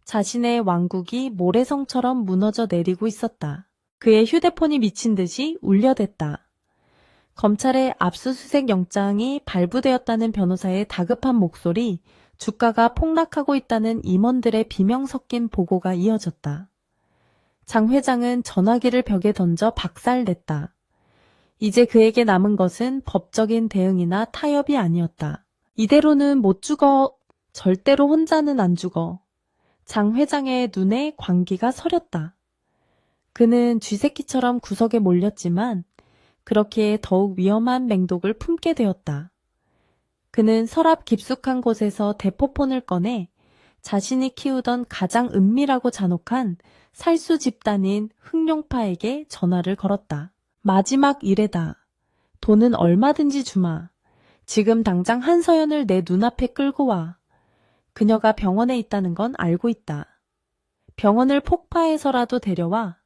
자신의 왕국이 모래성처럼 무너져 내리고 있었다. 그의 휴대폰이 미친 듯이 울려댔다. 검찰의 압수수색 영장이 발부되었다는 변호사의 다급한 목소리, 주가가 폭락하고 있다는 임원들의 비명 섞인 보고가 이어졌다. 장 회장은 전화기를 벽에 던져 박살냈다. 이제 그에게 남은 것은 법적인 대응이나 타협이 아니었다. 이대로는 못 죽어. 절대로 혼자는 안 죽어. 장 회장의 눈에 광기가 서렸다. 그는 쥐새끼처럼 구석에 몰렸지만 그렇게 더욱 위험한 맹독을 품게 되었다. 그는 서랍 깊숙한 곳에서 대포폰을 꺼내 자신이 키우던 가장 은밀하고 잔혹한 살수 집단인 흑룡파에게 전화를 걸었다. 마지막 일회다. 돈은 얼마든지 주마. 지금 당장 한서연을 내 눈앞에 끌고 와. 그녀가 병원에 있다는 건 알고 있다. 병원을 폭파해서라도 데려와.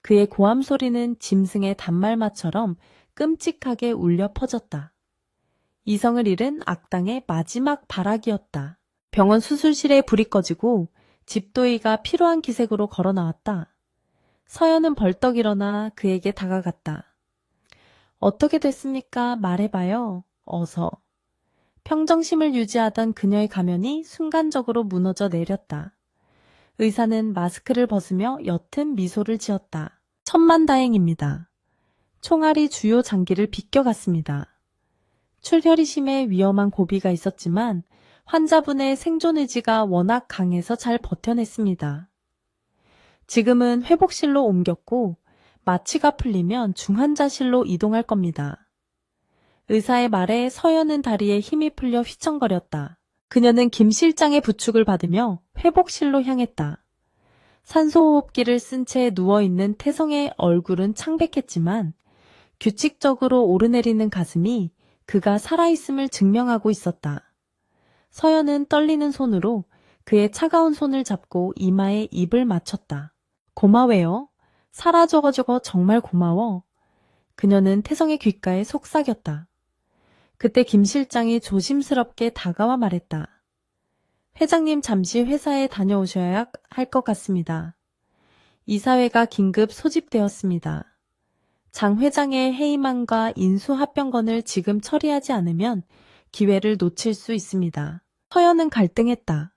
그의 고함 소리는 짐승의 단말마처럼 끔찍하게 울려 퍼졌다. 이성을 잃은 악당의 마지막 발악이었다. 병원 수술실에 불이 꺼지고 집도이가 피로한 기색으로 걸어 나왔다. 서연은 벌떡 일어나 그에게 다가갔다. 어떻게 됐습니까? 말해봐요. 어서. 평정심을 유지하던 그녀의 가면이 순간적으로 무너져 내렸다. 의사는 마스크를 벗으며 옅은 미소를 지었다. 천만다행입니다. 총알이 주요 장기를 비껴갔습니다. 출혈이 심해 위험한 고비가 있었지만 환자분의 생존 의지가 워낙 강해서 잘 버텨냈습니다. 지금은 회복실로 옮겼고 마취가 풀리면 중환자실로 이동할 겁니다. 의사의 말에 서연은 다리에 힘이 풀려 휘청거렸다. 그녀는 김 실장의 부축을 받으며 회복실로 향했다. 산소호흡기를 쓴 채 누워있는 태성의 얼굴은 창백했지만 규칙적으로 오르내리는 가슴이 그가 살아있음을 증명하고 있었다. 서연은 떨리는 손으로 그의 차가운 손을 잡고 이마에 입을 맞췄다. 고마워요. 사라져가지고 정말 고마워. 그녀는 태성의 귓가에 속삭였다. 그때 김 실장이 조심스럽게 다가와 말했다. 회장님 잠시 회사에 다녀오셔야 할 것 같습니다. 이사회가 긴급 소집되었습니다. 장 회장의 해임안과 인수합병건을 지금 처리하지 않으면 기회를 놓칠 수 있습니다. 서연은 갈등했다.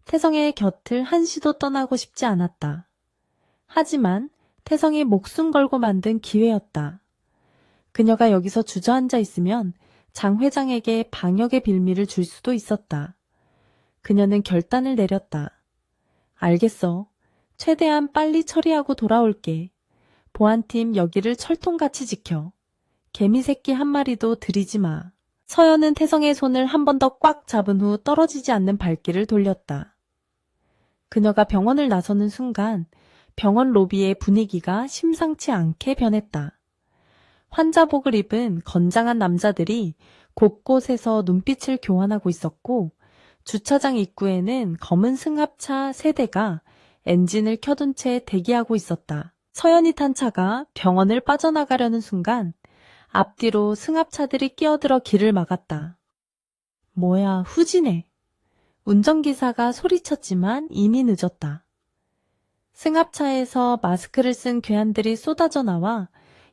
태성의 곁을 한시도 떠나고 싶지 않았다. 하지만 태성이 목숨 걸고 만든 기회였다. 그녀가 여기서 주저앉아 있으면 장 회장에게 방역의 빌미를 줄 수도 있었다. 그녀는 결단을 내렸다. 알겠어. 최대한 빨리 처리하고 돌아올게. 보안팀 여기를 철통같이 지켜. 개미 새끼 한 마리도 들이지 마. 서연은 태성의 손을 한 번 더 꽉 잡은 후 떨어지지 않는 발길을 돌렸다. 그녀가 병원을 나서는 순간 병원 로비의 분위기가 심상치 않게 변했다. 환자복을 입은 건장한 남자들이 곳곳에서 눈빛을 교환하고 있었고 주차장 입구에는 검은 승합차 3대가 엔진을 켜둔 채 대기하고 있었다. 서연이 탄 차가 병원을 빠져나가려는 순간 앞뒤로 승합차들이 끼어들어 길을 막았다. 뭐야, 후지네. 운전기사가 소리쳤지만 이미 늦었다. 승합차에서 마스크를 쓴 괴한들이 쏟아져 나와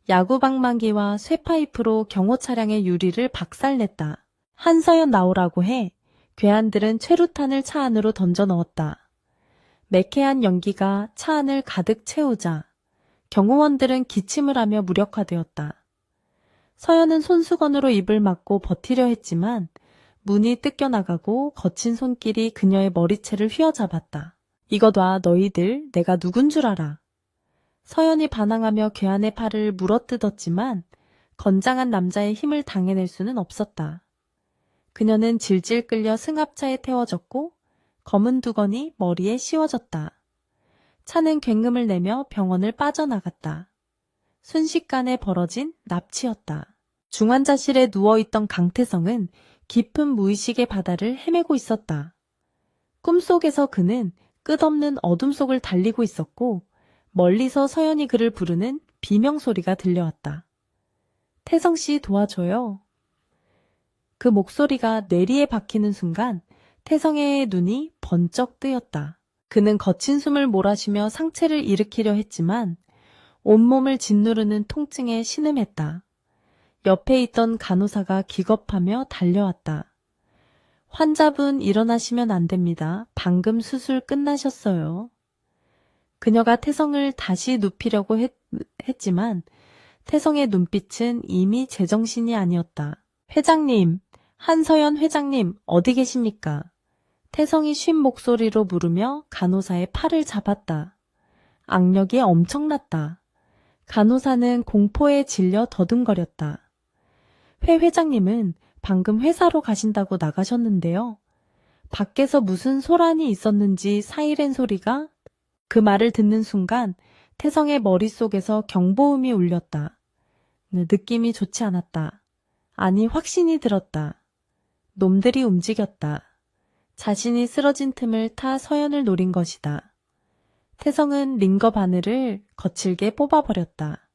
야구방망이와 쇠파이프로 경호 차량의 유리를 박살냈다. 한서연 나오라고 해. 괴한들은 최루탄을 차 안으로 던져 넣었다. 매캐한 연기가 차 안을 가득 채우자 경호원들은 기침을 하며 무력화되었다. 서연은 손수건으로 입을 막고 버티려 했지만 문이 뜯겨나가고 거친 손길이 그녀의 머리채를 휘어잡았다. 이거 놔, 너희들. 내가 누군 줄 알아. 서연이 반항하며 괴한의 팔을 물어뜯었지만 건장한 남자의 힘을 당해낼 수는 없었다. 그녀는 질질 끌려 승합차에 태워졌고 검은 두건이 머리에 씌워졌다. 차는 굉음을 내며 병원을 빠져나갔다. 순식간에 벌어진 납치였다. 중환자실에 누워있던 강태성은 깊은 무의식의 바다를 헤매고 있었다. 꿈속에서 그는 끝없는 어둠 속을 달리고 있었고 멀리서 서연이 그를 부르는 비명소리가 들려왔다. 태성씨 도와줘요. 그 목소리가 뇌리에 박히는 순간 태성의 눈이 번쩍 뜨였다. 그는 거친 숨을 몰아쉬며 상체를 일으키려 했지만 온몸을 짓누르는 통증에 신음했다. 옆에 있던 간호사가 기겁하며 달려왔다. 환자분 일어나시면 안 됩니다. 방금 수술 끝나셨어요. 그녀가 태성을 다시 눕히려고 했지만 태성의 눈빛은 이미 제정신이 아니었다. 회장님, 한서연 회장님, 어디 계십니까? 태성이 쉰 목소리로 물으며 간호사의 팔을 잡았다. 악력이 엄청났다. 간호사는 공포에 질려 더듬거렸다. 회 회장님은 방금 회사로 가신다고 나가셨는데요. 밖에서 무슨 소란이 있었는지 사이렌 소리가 그 말을 듣는 순간 태성의 머릿속에서 경보음이 울렸다. 느낌이 좋지 않았다. 아니, 확신이 들었다. 놈들이 움직였다. 자신이 쓰러진 틈을 타 서연을 노린 것이다. 태성은 링거 바늘을 거칠게 뽑아버렸다.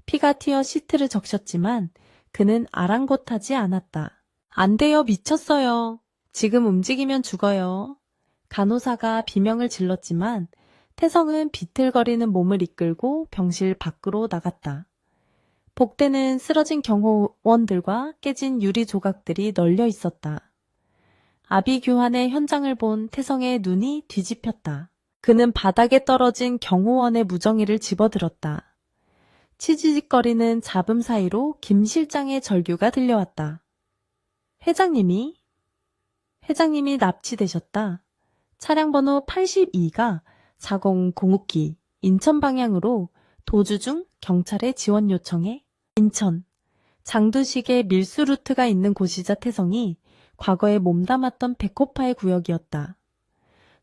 피가 튀어 시트를 적셨지만 그는 아랑곳하지 않았다. 안 돼요, 미쳤어요. 지금 움직이면 죽어요. 간호사가 비명을 질렀지만 태성은 비틀거리는 몸을 이끌고 병실 밖으로 나갔다. 복대는 쓰러진 경호원들과 깨진 유리 조각들이 널려 있었다. 아비규환의 현장을 본 태성의 눈이 뒤집혔다. 그는 바닥에 떨어진 경호원의 무정이를 집어들었다. 치지직거리는 잡음 사이로 김 실장의 절규가 들려왔다. 회장님이 납치되셨다. 차량 번호 82가 4002 인천 방향으로 도주 중 경찰에 지원 요청해 인천. 장두식의 밀수 루트가 있는 곳이자 태성이 과거에 몸담았던 백호파의 구역이었다.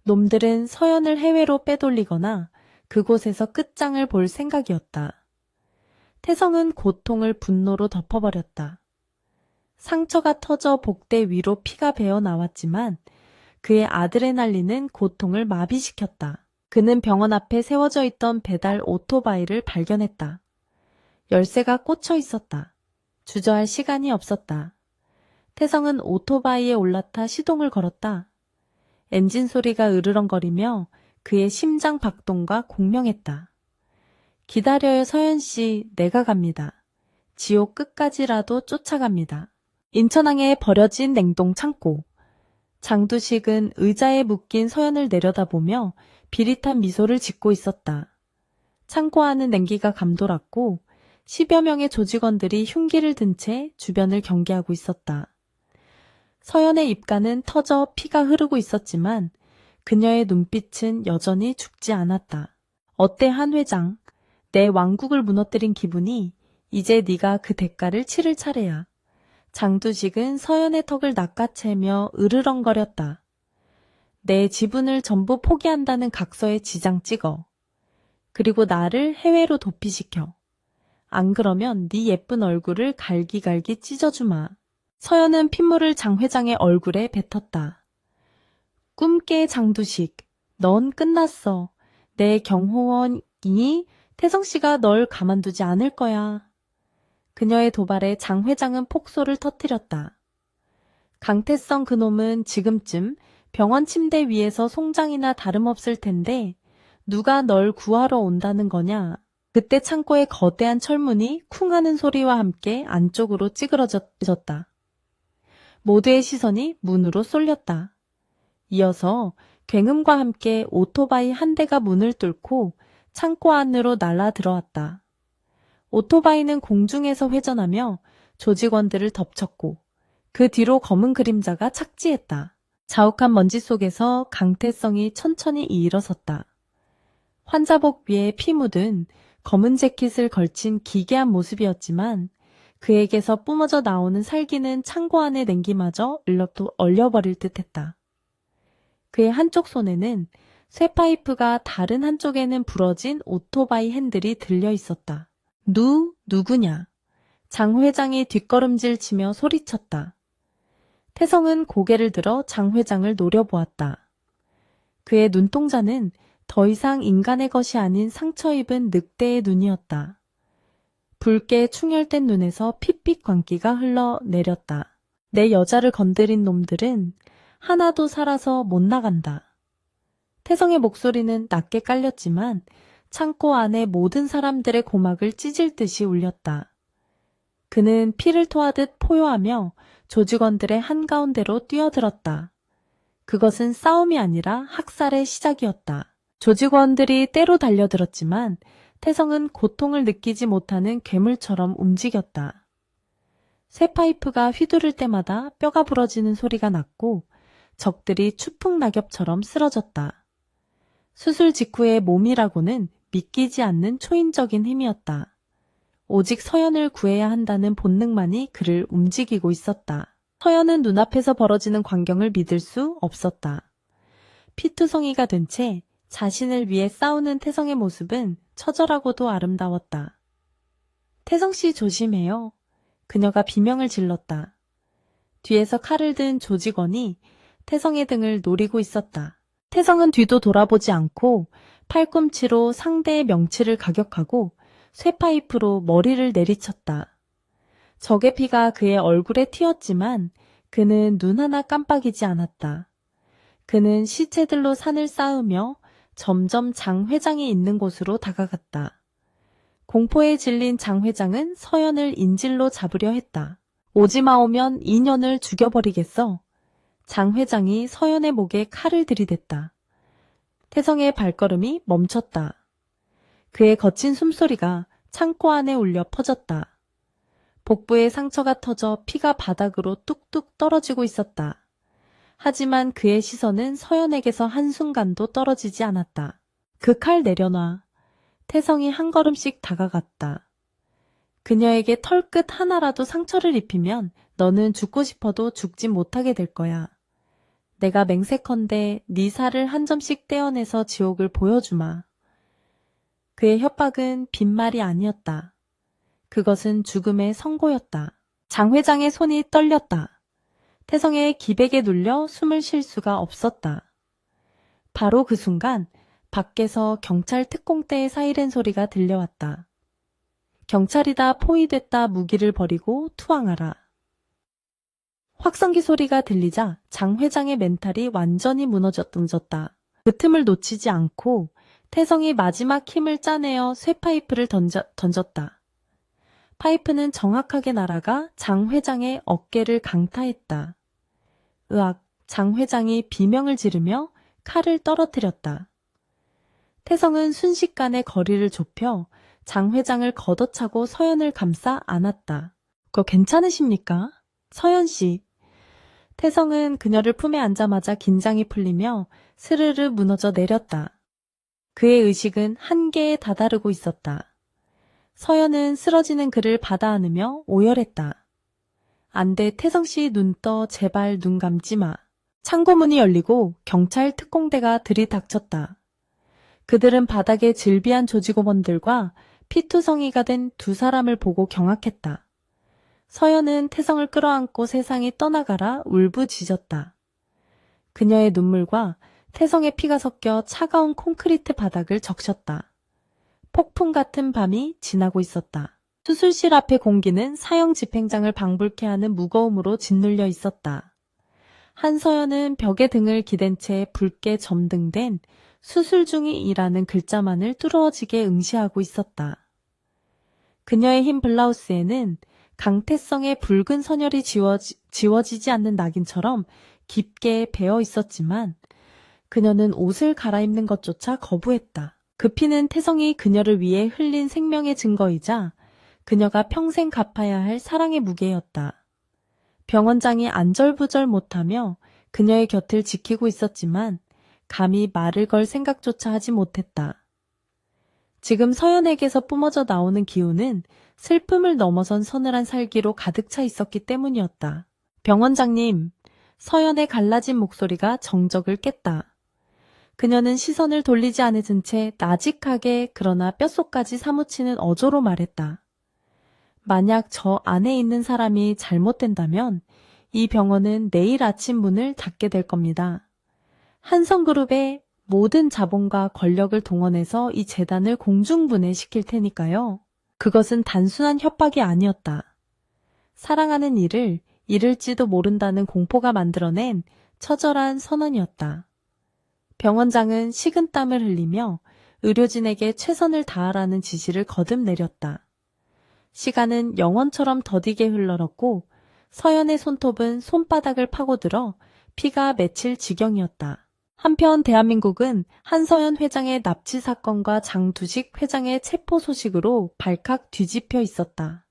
놈들은 서연을 해외로 빼돌리거나 그곳에서 끝장을 볼 생각이었다. 태성은 고통을 분노로 덮어버렸다. 상처가 터져 복대 위로 피가 배어 나왔지만 그의 아드레날린은 고통을 마비시켰다. 그는 병원 앞에 세워져 있던 배달 오토바이를 발견했다. 열쇠가 꽂혀 있었다. 주저할 시간이 없었다. 태성은 오토바이에 올라타 시동을 걸었다. 엔진 소리가 으르렁거리며 그의 심장 박동과 공명했다. 기다려요, 서연씨. 내가 갑니다. 지옥 끝까지라도 쫓아갑니다. 인천항에 버려진 냉동 창고. 장두식은 의자에 묶인 서연을 내려다보며 비릿한 미소를 짓고 있었다. 창고 안은 냉기가 감돌았고 10여 명의 조직원들이 흉기를 든 채 주변을 경계하고 있었다. 서연의 입가는 터져 피가 흐르고 있었지만 그녀의 눈빛은 여전히 죽지 않았다. 어때, 한 회장? 내 왕국을 무너뜨린 기분이 이제 네가 그 대가를 치를 차례야. 장두식은 서연의 턱을 낚아채며 으르렁거렸다. 내 지분을 전부 포기한다는 각서에 지장 찍어. 그리고 나를 해외로 도피시켜. 안 그러면 네 예쁜 얼굴을 갈기갈기 찢어주마. 서연은 핏물을 장 회장의 얼굴에 뱉었다. 꿈깨, 장두식. 넌 끝났어. 내 경호원이니 태성씨가 널 가만두지 않을 거야. 그녀의 도발에 장 회장은 폭소를 터뜨렸다. 강태성 그놈은 지금쯤 병원 침대 위에서 송장이나 다름없을 텐데 누가 널 구하러 온다는 거냐. 그때 창고의 거대한 철문이 쿵 하는 소리와 함께 안쪽으로 찌그러졌다. 모두의 시선이 문으로 쏠렸다. 이어서 굉음과 함께 오토바이 한 대가 문을 뚫고 창고 안으로 날아 들어왔다. 오토바이는 공중에서 회전하며 조직원들을 덮쳤고 그 뒤로 검은 그림자가 착지했다. 자욱한 먼지 속에서 강태성이 천천히 일어섰다. 환자복 위에 피 묻은 검은 재킷을 걸친 기괴한 모습이었지만 그에게서 뿜어져 나오는 살기는 창고 안의 냉기마저 얼려버릴 듯했다. 그의 한쪽 손에는 쇠파이프가 다른 한쪽에는 부러진 오토바이 핸들이 들려 있었다. 누구냐? 장 회장이 뒷걸음질 치며 소리쳤다. 태성은 고개를 들어 장 회장을 노려보았다. 그의 눈동자는 더 이상 인간의 것이 아닌 상처 입은 늑대의 눈이었다. 붉게 충혈된 눈에서 핏빛 광기가 흘러내렸다. 내 여자를 건드린 놈들은 하나도 살아서 못 나간다. 태성의 목소리는 낮게 깔렸지만 창고 안의 모든 사람들의 고막을 찢을 듯이 울렸다. 그는 피를 토하듯 포효하며 조직원들의 한가운데로 뛰어들었다. 그것은 싸움이 아니라 학살의 시작이었다. 조직원들이 때로 달려들었지만 태성은 고통을 느끼지 못하는 괴물처럼 움직였다. 쇠파이프가 휘두를 때마다 뼈가 부러지는 소리가 났고 적들이 추풍낙엽처럼 쓰러졌다. 수술 직후의 몸이라고는 믿기지 않는 초인적인 힘이었다. 오직 서연을 구해야 한다는 본능만이 그를 움직이고 있었다. 서연은 눈앞에서 벌어지는 광경을 믿을 수 없었다. 피투성이가 된 채 자신을 위해 싸우는 태성의 모습은 처절하고도 아름다웠다. 태성씨 조심해요. 그녀가 비명을 질렀다. 뒤에서 칼을 든 조직원이 태성의 등을 노리고 있었다. 태성은 뒤도 돌아보지 않고 팔꿈치로 상대의 명치를 가격하고 쇠파이프로 머리를 내리쳤다. 적의 피가 그의 얼굴에 튀었지만 그는 눈 하나 깜빡이지 않았다. 그는 시체들로 산을 쌓으며 점점 장 회장이 있는 곳으로 다가갔다. 공포에 질린 장 회장은 서연을 인질로 잡으려 했다. 오지마 오면 인연을 죽여버리겠어. 장 회장이 서연의 목에 칼을 들이댔다. 태성의 발걸음이 멈췄다. 그의 거친 숨소리가 창고 안에 울려 퍼졌다. 복부에 상처가 터져 피가 바닥으로 뚝뚝 떨어지고 있었다. 하지만 그의 시선은 서연에게서 한순간도 떨어지지 않았다. 그 칼 내려놔. 태성이 한 걸음씩 다가갔다. 그녀에게 털끝 하나라도 상처를 입히면 너는 죽고 싶어도 죽지 못하게 될 거야. 내가 맹세컨대 네 살을 한 점씩 떼어내서 지옥을 보여주마. 그의 협박은 빈말이 아니었다. 그것은 죽음의 선고였다. 장 회장의 손이 떨렸다. 태성의 기백에 눌려 숨을 쉴 수가 없었다. 바로 그 순간 밖에서 경찰 특공대의 사이렌 소리가 들려왔다. 경찰이다 포위됐다 무기를 버리고 투항하라. 확성기 소리가 들리자 장 회장의 멘탈이 완전히 무너졌다. 그 틈을 놓치지 않고 태성이 마지막 힘을 짜내어 쇠파이프를 던졌다. 파이프는 정확하게 날아가 장 회장의 어깨를 강타했다. 으악, 장 회장이 비명을 지르며 칼을 떨어뜨렸다. 태성은 순식간에 거리를 좁혀 장 회장을 걷어차고 서연을 감싸 안았다. 그거 괜찮으십니까? 서연 씨. 태성은 그녀를 품에 안자마자 긴장이 풀리며 스르르 무너져 내렸다. 그의 의식은 한계에 다다르고 있었다. 서연은 쓰러지는 그를 받아 안으며 오열했다. 안 돼, 태성씨 눈 떠, 제발 눈 감지 마. 창고문이 열리고 경찰 특공대가 들이닥쳤다. 그들은 바닥에 질비한 조직원들과 피투성이가 된 두 사람을 보고 경악했다. 서연은 태성을 끌어안고 세상이 떠나가라 울부짖었다. 그녀의 눈물과 태성의 피가 섞여 차가운 콘크리트 바닥을 적셨다. 폭풍 같은 밤이 지나고 있었다. 수술실 앞의 공기는 사형 집행장을 방불케 하는 무거움으로 짓눌려 있었다. 한서연은 벽에 등을 기댄 채 붉게 점등된 수술 중이라는 글자만을 뚫어지게 응시하고 있었다. 그녀의 흰 블라우스에는 강태성의 붉은 선혈이 지워지지 않는 낙인처럼 깊게 배어 있었지만 그녀는 옷을 갈아입는 것조차 거부했다. 그 피는 태성이 그녀를 위해 흘린 생명의 증거이자 그녀가 평생 갚아야 할 사랑의 무게였다. 병원장이 안절부절 못하며 그녀의 곁을 지키고 있었지만 감히 말을 걸 생각조차 하지 못했다. 지금 서연에게서 뿜어져 나오는 기운은 슬픔을 넘어선 서늘한 살기로 가득 차 있었기 때문이었다. 병원장님, 서연의 갈라진 목소리가 정적을 깼다. 그녀는 시선을 돌리지 않은 채 나직하게 그러나 뼛속까지 사무치는 어조로 말했다. 만약 저 안에 있는 사람이 잘못된다면 이 병원은 내일 아침 문을 닫게 될 겁니다. 한성그룹의 모든 자본과 권력을 동원해서 이 재단을 공중분해시킬 테니까요. 그것은 단순한 협박이 아니었다. 사랑하는 이를 잃을지도 모른다는 공포가 만들어낸 처절한 선언이었다. 병원장은 식은땀을 흘리며 의료진에게 최선을 다하라는 지시를 거듭 내렸다. 시간은 영원처럼 더디게 흘러렀고 서연의 손톱은 손바닥을 파고들어 피가 맺힐 지경이었다. 한편 대한민국은 한서연 회장의 납치 사건과 장두식 회장의 체포 소식으로 발칵 뒤집혀 있었다.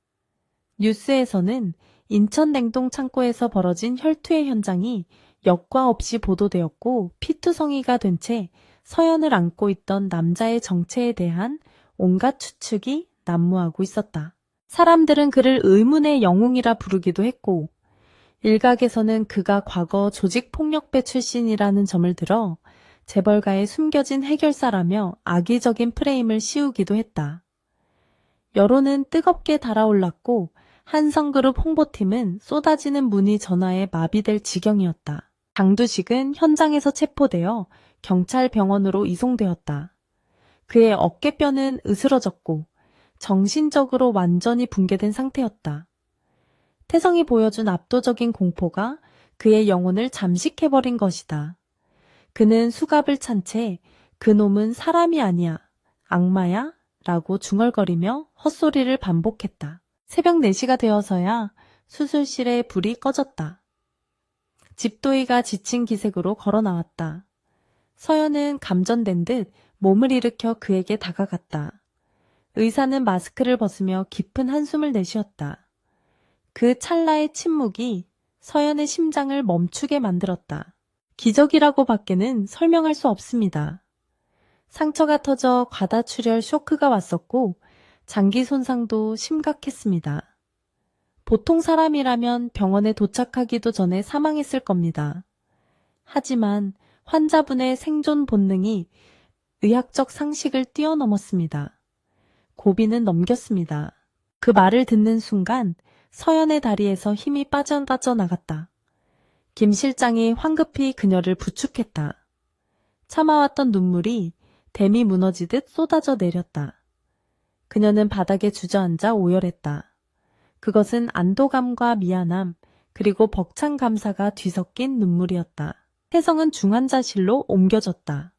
뉴스에서는 인천 냉동 창고에서 벌어진 혈투의 현장이 역과 없이 보도되었고 피투성이가 된 채 서연을 안고 있던 남자의 정체에 대한 온갖 추측이 난무하고 있었다. 사람들은 그를 의문의 영웅이라 부르기도 했고 일각에서는 그가 과거 조직폭력배 출신이라는 점을 들어 재벌가의 숨겨진 해결사라며 악의적인 프레임을 씌우기도 했다. 여론은 뜨겁게 달아올랐고 한성그룹 홍보팀은 쏟아지는 문의 전화에 마비될 지경이었다. 장두식은 현장에서 체포되어 경찰병원으로 이송되었다. 그의 어깨뼈는 으스러졌고 정신적으로 완전히 붕괴된 상태였다. 태성이 보여준 압도적인 공포가 그의 영혼을 잠식해버린 것이다. 그는 수갑을 찬 채 그놈은 사람이 아니야, 악마야? 라고 중얼거리며 헛소리를 반복했다. 새벽 4시가 되어서야 수술실에 불이 꺼졌다. 집도이가 지친 기색으로 걸어 나왔다. 서연은 감전된 듯 몸을 일으켜 그에게 다가갔다. 의사는 마스크를 벗으며 깊은 한숨을 내쉬었다. 그 찰나의 침묵이 서연의 심장을 멈추게 만들었다. 기적이라고 밖에는 설명할 수 없습니다. 상처가 터져 과다출혈 쇼크가 왔었고 장기 손상도 심각했습니다. 보통 사람이라면 병원에 도착하기도 전에 사망했을 겁니다. 하지만 환자분의 생존 본능이 의학적 상식을 뛰어넘었습니다. 고비는 넘겼습니다. 그 말을 듣는 순간 서연의 다리에서 힘이 빠져나갔다. 김 실장이 황급히 그녀를 부축했다. 참아왔던 눈물이 댐이 무너지듯 쏟아져 내렸다. 그녀는 바닥에 주저앉아 오열했다. 그것은 안도감과 미안함, 그리고 벅찬 감사가 뒤섞인 눈물이었다. 태성은 중환자실로 옮겨졌다.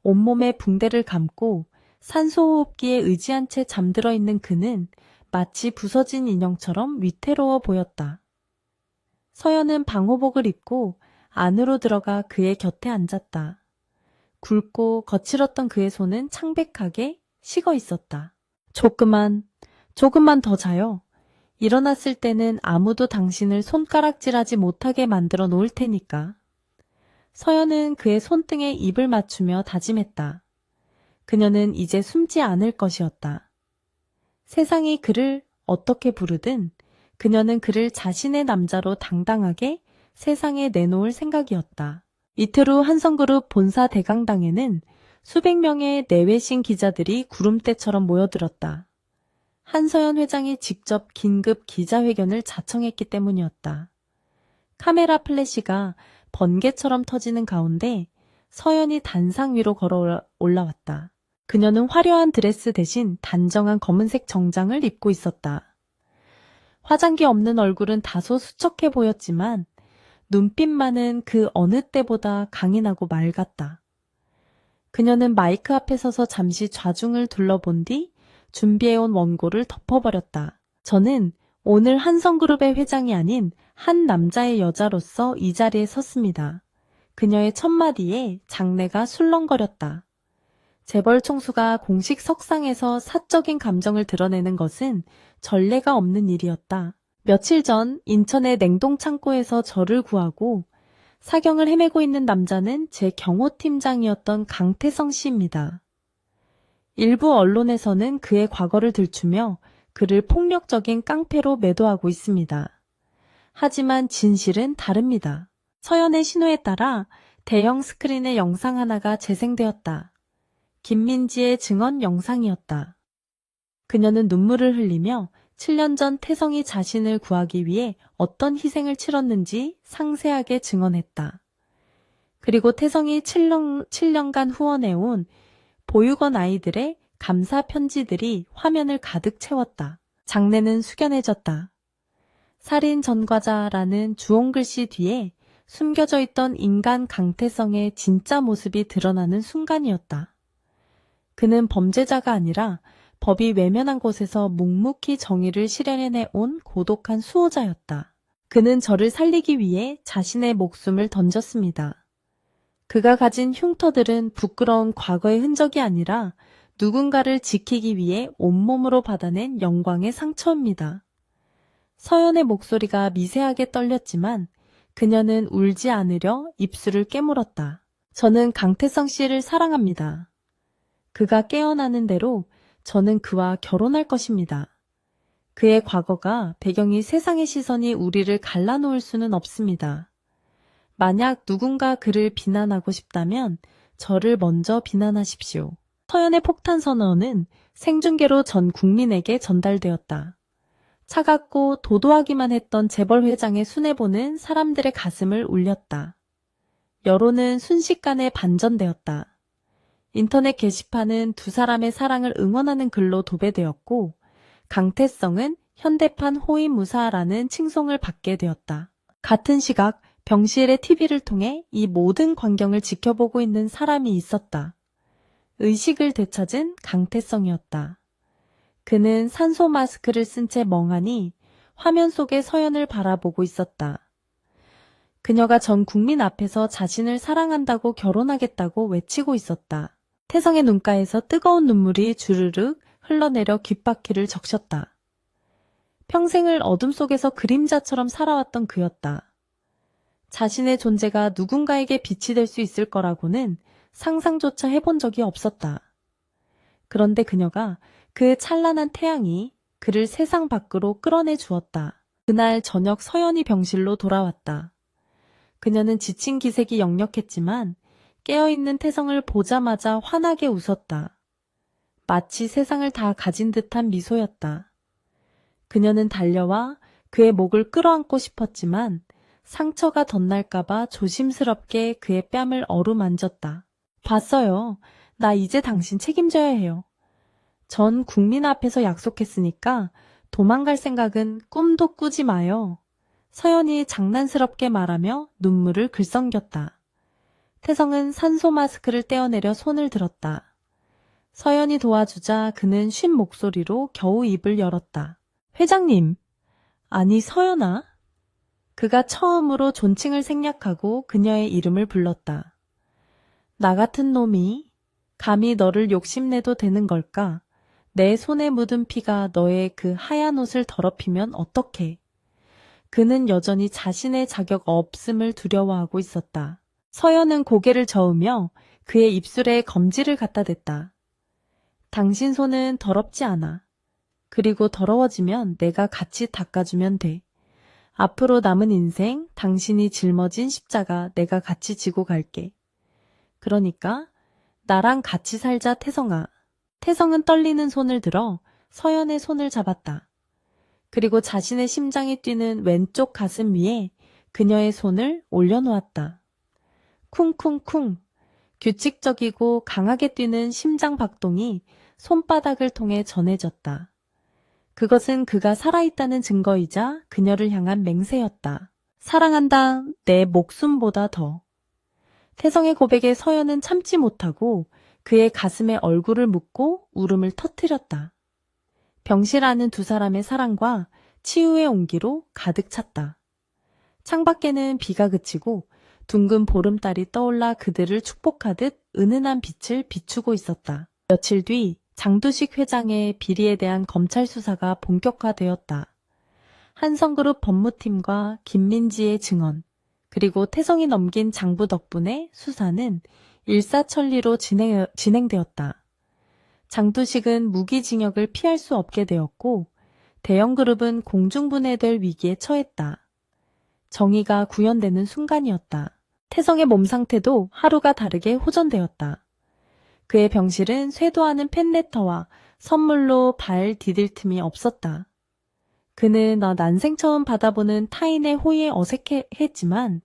온몸에 붕대를 감고 산소호흡기에 의지한 채 잠들어 있는 그는 마치 부서진 인형처럼 위태로워 보였다. 서연은 방호복을 입고 안으로 들어가 그의 곁에 앉았다. 굵고 거칠었던 그의 손은 창백하게 식어 있었다. 조금만 더 자요. 일어났을 때는 아무도 당신을 손가락질하지 못하게 만들어 놓을 테니까. 서연은 그의 손등에 입을 맞추며 다짐했다. 그녀는 이제 숨지 않을 것이었다. 세상이 그를 어떻게 부르든 그녀는 그를 자신의 남자로 당당하게 세상에 내놓을 생각이었다. 이틀 후 한성그룹 본사 대강당에는 수백 명의 내외신 기자들이 구름대처럼 모여들었다. 한서연 회장이 직접 긴급 기자회견을 자청했기 때문이었다. 카메라 플래시가 번개처럼 터지는 가운데 서연이 단상 위로 걸어 올라왔다. 그녀는 화려한 드레스 대신 단정한 검은색 정장을 입고 있었다. 화장기 없는 얼굴은 다소 수척해 보였지만 눈빛만은 그 어느 때보다 강인하고 맑았다. 그녀는 마이크 앞에 서서 잠시 좌중을 둘러본 뒤 준비해온 원고를 덮어버렸다. 저는 오늘 한성그룹의 회장이 아닌 한 남자의 여자로서 이 자리에 섰습니다. 그녀의 첫마디에 장내가 술렁거렸다. 재벌 총수가 공식 석상에서 사적인 감정을 드러내는 것은 전례가 없는 일이었다. 며칠 전 인천의 냉동창고에서 저를 구하고 사경을 헤매고 있는 남자는 제 경호팀장이었던 강태성 씨입니다. 일부 언론에서는 그의 과거를 들추며 그를 폭력적인 깡패로 매도하고 있습니다. 하지만 진실은 다릅니다. 서연의 신호에 따라 대형 스크린의 영상 하나가 재생되었다. 김민지의 증언 영상이었다. 그녀는 눈물을 흘리며 7년 전 태성이 자신을 구하기 위해 어떤 희생을 치렀는지 상세하게 증언했다. 그리고 태성이 7년간 후원해온 보육원 아이들의 감사 편지들이 화면을 가득 채웠다. 장내는 숙연해졌다. 살인 전과자라는 주홍글씨 뒤에 숨겨져 있던 인간 강태성의 진짜 모습이 드러나는 순간이었다. 그는 범죄자가 아니라 법이 외면한 곳에서 묵묵히 정의를 실현해내 온 고독한 수호자였다. 그는 저를 살리기 위해 자신의 목숨을 던졌습니다. 그가 가진 흉터들은 부끄러운 과거의 흔적이 아니라 누군가를 지키기 위해 온몸으로 받아낸 영광의 상처입니다. 서연의 목소리가 미세하게 떨렸지만 그녀는 울지 않으려 입술을 깨물었다. 저는 강태성 씨를 사랑합니다. 그가 깨어나는 대로 저는 그와 결혼할 것입니다. 그의 과거가 배경이 세상의 시선이 우리를 갈라놓을 수는 없습니다. 만약 누군가 그를 비난하고 싶다면 저를 먼저 비난하십시오. 서연의 폭탄 선언은 생중계로 전 국민에게 전달되었다. 차갑고 도도하기만 했던 재벌 회장의 순애보는 사람들의 가슴을 울렸다. 여론은 순식간에 반전되었다. 인터넷 게시판은 두 사람의 사랑을 응원하는 글로 도배되었고 강태성은 현대판 호위무사라는 칭송을 받게 되었다. 같은 시각 병실의 TV를 통해 이 모든 광경을 지켜보고 있는 사람이 있었다. 의식을 되찾은 강태성이었다. 그는 산소 마스크를 쓴 채 멍하니 화면 속의 서연을 바라보고 있었다. 그녀가 전 국민 앞에서 자신을 사랑한다고 결혼하겠다고 외치고 있었다. 태성의 눈가에서 뜨거운 눈물이 주르륵 흘러내려 귓바퀴를 적셨다. 평생을 어둠 속에서 그림자처럼 살아왔던 그였다. 자신의 존재가 누군가에게 빛이 될 수 있을 거라고는 상상조차 해본 적이 없었다. 그런데 그녀가 그 찬란한 태양이 그를 세상 밖으로 끌어내 주었다. 그날 저녁 서연이 병실로 돌아왔다. 그녀는 지친 기색이 역력했지만 깨어있는 태성을 보자마자 환하게 웃었다. 마치 세상을 다 가진 듯한 미소였다. 그녀는 달려와 그의 목을 끌어안고 싶었지만 상처가 덧날까봐 조심스럽게 그의 뺨을 어루만졌다. 봤어요. 나 이제 당신 책임져야 해요. 전 국민 앞에서 약속했으니까 도망갈 생각은 꿈도 꾸지 마요. 서연이 장난스럽게 말하며 눈물을 글썽겼다. 태성은 산소 마스크를 떼어내려 손을 들었다. 서연이 도와주자 그는 쉰 목소리로 겨우 입을 열었다. 회장님, 아니 서연아? 그가 처음으로 존칭을 생략하고 그녀의 이름을 불렀다. 나 같은 놈이 감히 너를 욕심내도 되는 걸까? 내 손에 묻은 피가 너의 그 하얀 옷을 더럽히면 어떡해? 그는 여전히 자신의 자격 없음을 두려워하고 있었다. 서연은 고개를 저으며 그의 입술에 검지를 갖다 댔다. 당신 손은 더럽지 않아. 그리고 더러워지면 내가 같이 닦아주면 돼. 앞으로 남은 인생 당신이 짊어진 십자가 내가 같이 지고 갈게. 그러니까 나랑 같이 살자 태성아. 태성은 떨리는 손을 들어 서연의 손을 잡았다. 그리고 자신의 심장이 뛰는 왼쪽 가슴 위에 그녀의 손을 올려놓았다. 쿵쿵쿵. 규칙적이고 강하게 뛰는 심장 박동이 손바닥을 통해 전해졌다. 그것은 그가 살아있다는 증거이자 그녀를 향한 맹세였다. 사랑한다, 내 목숨보다 더. 태성의 고백에 서연은 참지 못하고 그의 가슴에 얼굴을 묻고 울음을 터뜨렸다. 병실 안은 두 사람의 사랑과 치유의 온기로 가득 찼다. 창밖에는 비가 그치고 둥근 보름달이 떠올라 그들을 축복하듯 은은한 빛을 비추고 있었다. 며칠 뒤 장두식 회장의 비리에 대한 검찰 수사가 본격화되었다. 한성그룹 법무팀과 김민지의 증언, 그리고 태성이 넘긴 장부 덕분에 수사는 일사천리로 진행되었다. 장두식은 무기징역을 피할 수 없게 되었고 대형그룹은 공중분해될 위기에 처했다. 정의가 구현되는 순간이었다. 태성의 몸 상태도 하루가 다르게 호전되었다. 그의 병실은 쇄도하는 팬레터와 선물로 발 디딜 틈이 없었다. 그는 난생 처음 받아보는 타인의 호의에 어색해했지만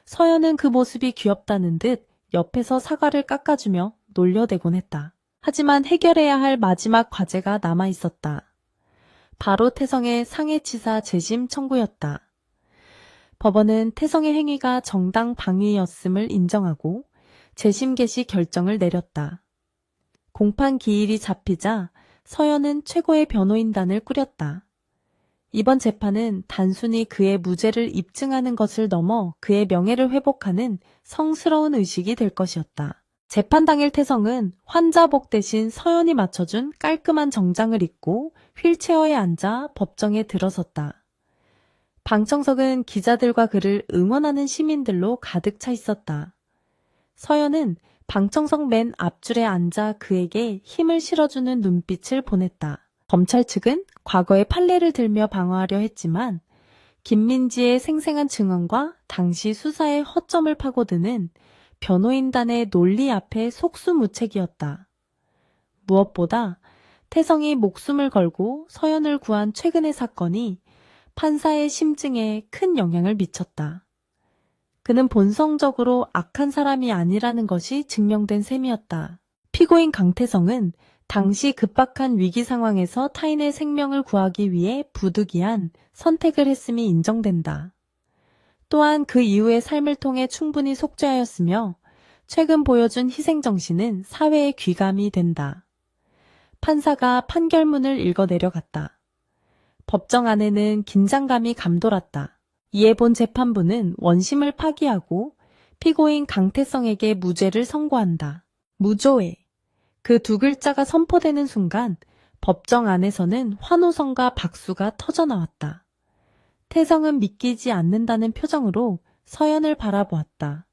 서연은 그 모습이 귀엽다는 듯 옆에서 사과를 깎아주며 놀려대곤 했다. 하지만 해결해야 할 마지막 과제가 남아있었다. 바로 태성의 상해치사 재심 청구였다. 법원은 태성의 행위가 정당 방위였음을 인정하고 재심 개시 결정을 내렸다. 공판 기일이 잡히자 서연은 최고의 변호인단을 꾸렸다. 이번 재판은 단순히 그의 무죄를 입증하는 것을 넘어 그의 명예를 회복하는 성스러운 의식이 될 것이었다. 재판 당일 태성은 환자복 대신 서연이 맞춰준 깔끔한 정장을 입고 휠체어에 앉아 법정에 들어섰다. 방청석은 기자들과 그를 응원하는 시민들로 가득 차 있었다. 서연은 방청석 맨 앞줄에 앉아 그에게 힘을 실어주는 눈빛을 보냈다. 검찰 측은 과거의 판례를 들며 방어하려 했지만 김민지의 생생한 증언과 당시 수사의 허점을 파고드는 변호인단의 논리 앞에 속수무책이었다. 무엇보다 태성이 목숨을 걸고 서연을 구한 최근의 사건이 판사의 심증에 큰 영향을 미쳤다. 그는 본성적으로 악한 사람이 아니라는 것이 증명된 셈이었다. 피고인 강태성은 당시 급박한 위기 상황에서 타인의 생명을 구하기 위해 부득이한 선택을 했음이 인정된다. 또한 그 이후의 삶을 통해 충분히 속죄하였으며 최근 보여준 희생정신은 사회의 귀감이 된다. 판사가 판결문을 읽어 내려갔다. 법정 안에는 긴장감이 감돌았다. 이에 본 재판부는 원심을 파기하고 피고인 강태성에게 무죄를 선고한다. 무조회. 그 두 글자가 선포되는 순간 법정 안에서는 환호성과 박수가 터져나왔다. 태성은 믿기지 않는다는 표정으로 서연을 바라보았다.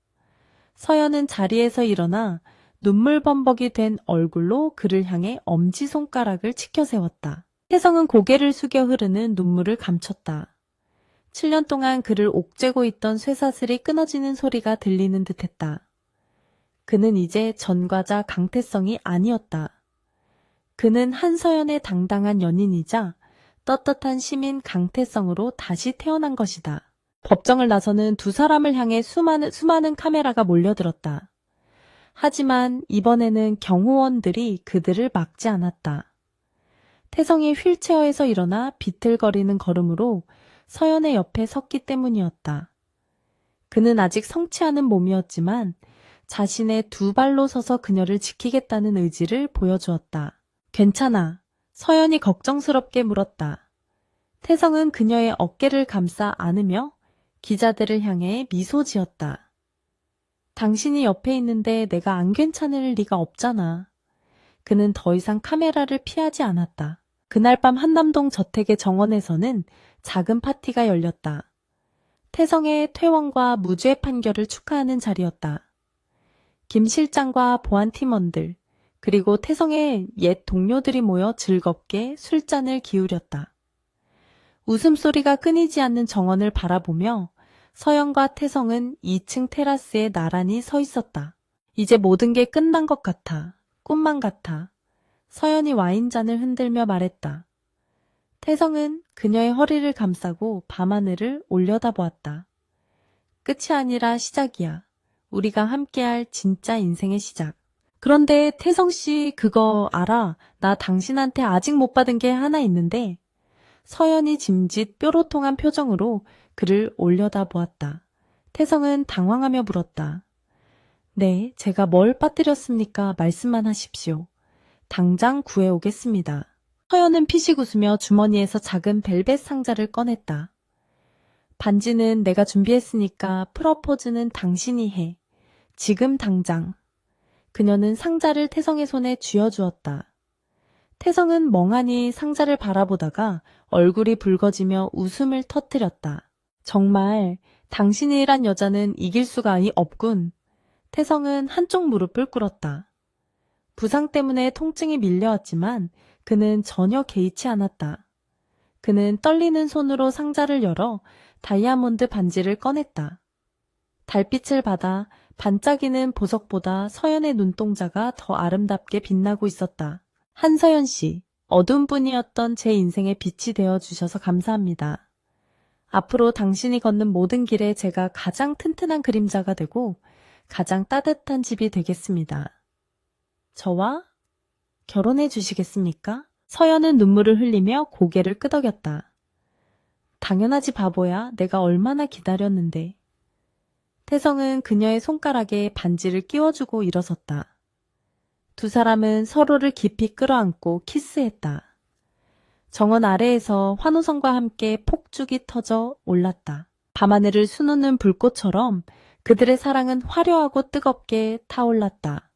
서연은 자리에서 일어나 눈물범벅이 된 얼굴로 그를 향해 엄지손가락을 치켜 세웠다. 태성은 고개를 숙여 흐르는 눈물을 감췄다. 7년 동안 그를 옥죄고 있던 쇠사슬이 끊어지는 소리가 들리는 듯했다. 그는 이제 전과자 강태성이 아니었다. 그는 한서연의 당당한 연인이자 떳떳한 시민 강태성으로 다시 태어난 것이다. 법정을 나서는 두 사람을 향해 수많은 카메라가 몰려들었다. 하지만 이번에는 경호원들이 그들을 막지 않았다. 태성이 휠체어에서 일어나 비틀거리는 걸음으로 서연의 옆에 섰기 때문이었다. 그는 아직 성취하는 몸이었지만 자신의 두 발로 서서 그녀를 지키겠다는 의지를 보여주었다. 괜찮아. 서연이 걱정스럽게 물었다. 태성은 그녀의 어깨를 감싸 안으며 기자들을 향해 미소 지었다. 당신이 옆에 있는데 내가 안 괜찮을 리가 없잖아. 그는 더 이상 카메라를 피하지 않았다. 그날 밤 한남동 저택의 정원에서는 작은 파티가 열렸다. 태성의 퇴원과 무죄 판결을 축하하는 자리였다. 김 실장과 보안팀원들, 그리고 태성의 옛 동료들이 모여 즐겁게 술잔을 기울였다. 웃음소리가 끊이지 않는 정원을 바라보며 서연과 태성은 2층 테라스에 나란히 서 있었다. 이제 모든 게 끝난 것 같아. 꿈만 같아. 서연이 와인잔을 흔들며 말했다. 태성은 그녀의 허리를 감싸고 밤하늘을 올려다보았다. 끝이 아니라 시작이야. 우리가 함께할 진짜 인생의 시작. 그런데 태성씨 그거 알아? 나 당신한테 아직 못 받은 게 하나 있는데. 서연이 짐짓 뾰로통한 표정으로 그를 올려다보았다. 태성은 당황하며 물었다. 네, 제가 뭘 빠뜨렸습니까? 말씀만 하십시오. 당장 구해오겠습니다. 서연은 피식 웃으며 주머니에서 작은 벨벳 상자를 꺼냈다. 반지는 내가 준비했으니까 프러포즈는 당신이 해. 지금 당장. 그녀는 상자를 태성의 손에 쥐어주었다. 태성은 멍하니 상자를 바라보다가 얼굴이 붉어지며 웃음을 터뜨렸다. 정말 당신이란 여자는 이길 수가 없군. 태성은 한쪽 무릎을 꿇었다. 부상 때문에 통증이 밀려왔지만 그는 전혀 개의치 않았다. 그는 떨리는 손으로 상자를 열어 다이아몬드 반지를 꺼냈다. 달빛을 받아 반짝이는 보석보다 서연의 눈동자가 더 아름답게 빛나고 있었다. 한서연 씨, 어두운 분이었던 제 인생의 빛이 되어주셔서 감사합니다. 앞으로 당신이 걷는 모든 길에 제가 가장 튼튼한 그림자가 되고 가장 따뜻한 집이 되겠습니다. 저와 결혼해 주시겠습니까? 서연은 눈물을 흘리며 고개를 끄덕였다. 당연하지 바보야. 내가 얼마나 기다렸는데. 태성은 그녀의 손가락에 반지를 끼워주고 일어섰다. 두 사람은 서로를 깊이 끌어안고 키스했다. 정원 아래에서 환호성과 함께 폭죽이 터져 올랐다. 밤하늘을 수놓는 불꽃처럼 그들의 사랑은 화려하고 뜨겁게 타올랐다.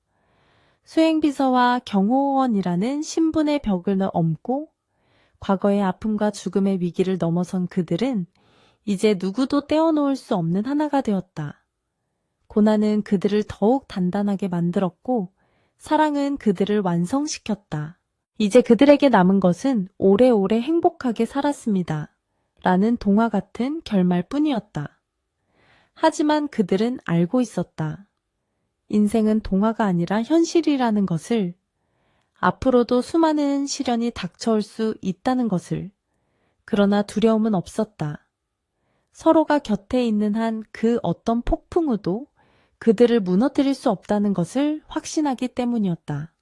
수행비서와 경호원이라는 신분의 벽을 넘고 과거의 아픔과 죽음의 위기를 넘어선 그들은 이제 누구도 떼어놓을 수 없는 하나가 되었다. 고난은 그들을 더욱 단단하게 만들었고 사랑은 그들을 완성시켰다. 이제 그들에게 남은 것은 오래오래 행복하게 살았습니다. 라는 동화 같은 결말뿐이었다. 하지만 그들은 알고 있었다. 인생은 동화가 아니라 현실이라는 것을, 앞으로도 수많은 시련이 닥쳐올 수 있다는 것을. 그러나 두려움은 없었다. 서로가 곁에 있는 한 그 어떤 폭풍우도 그들을 무너뜨릴 수 없다는 것을 확신하기 때문이었다.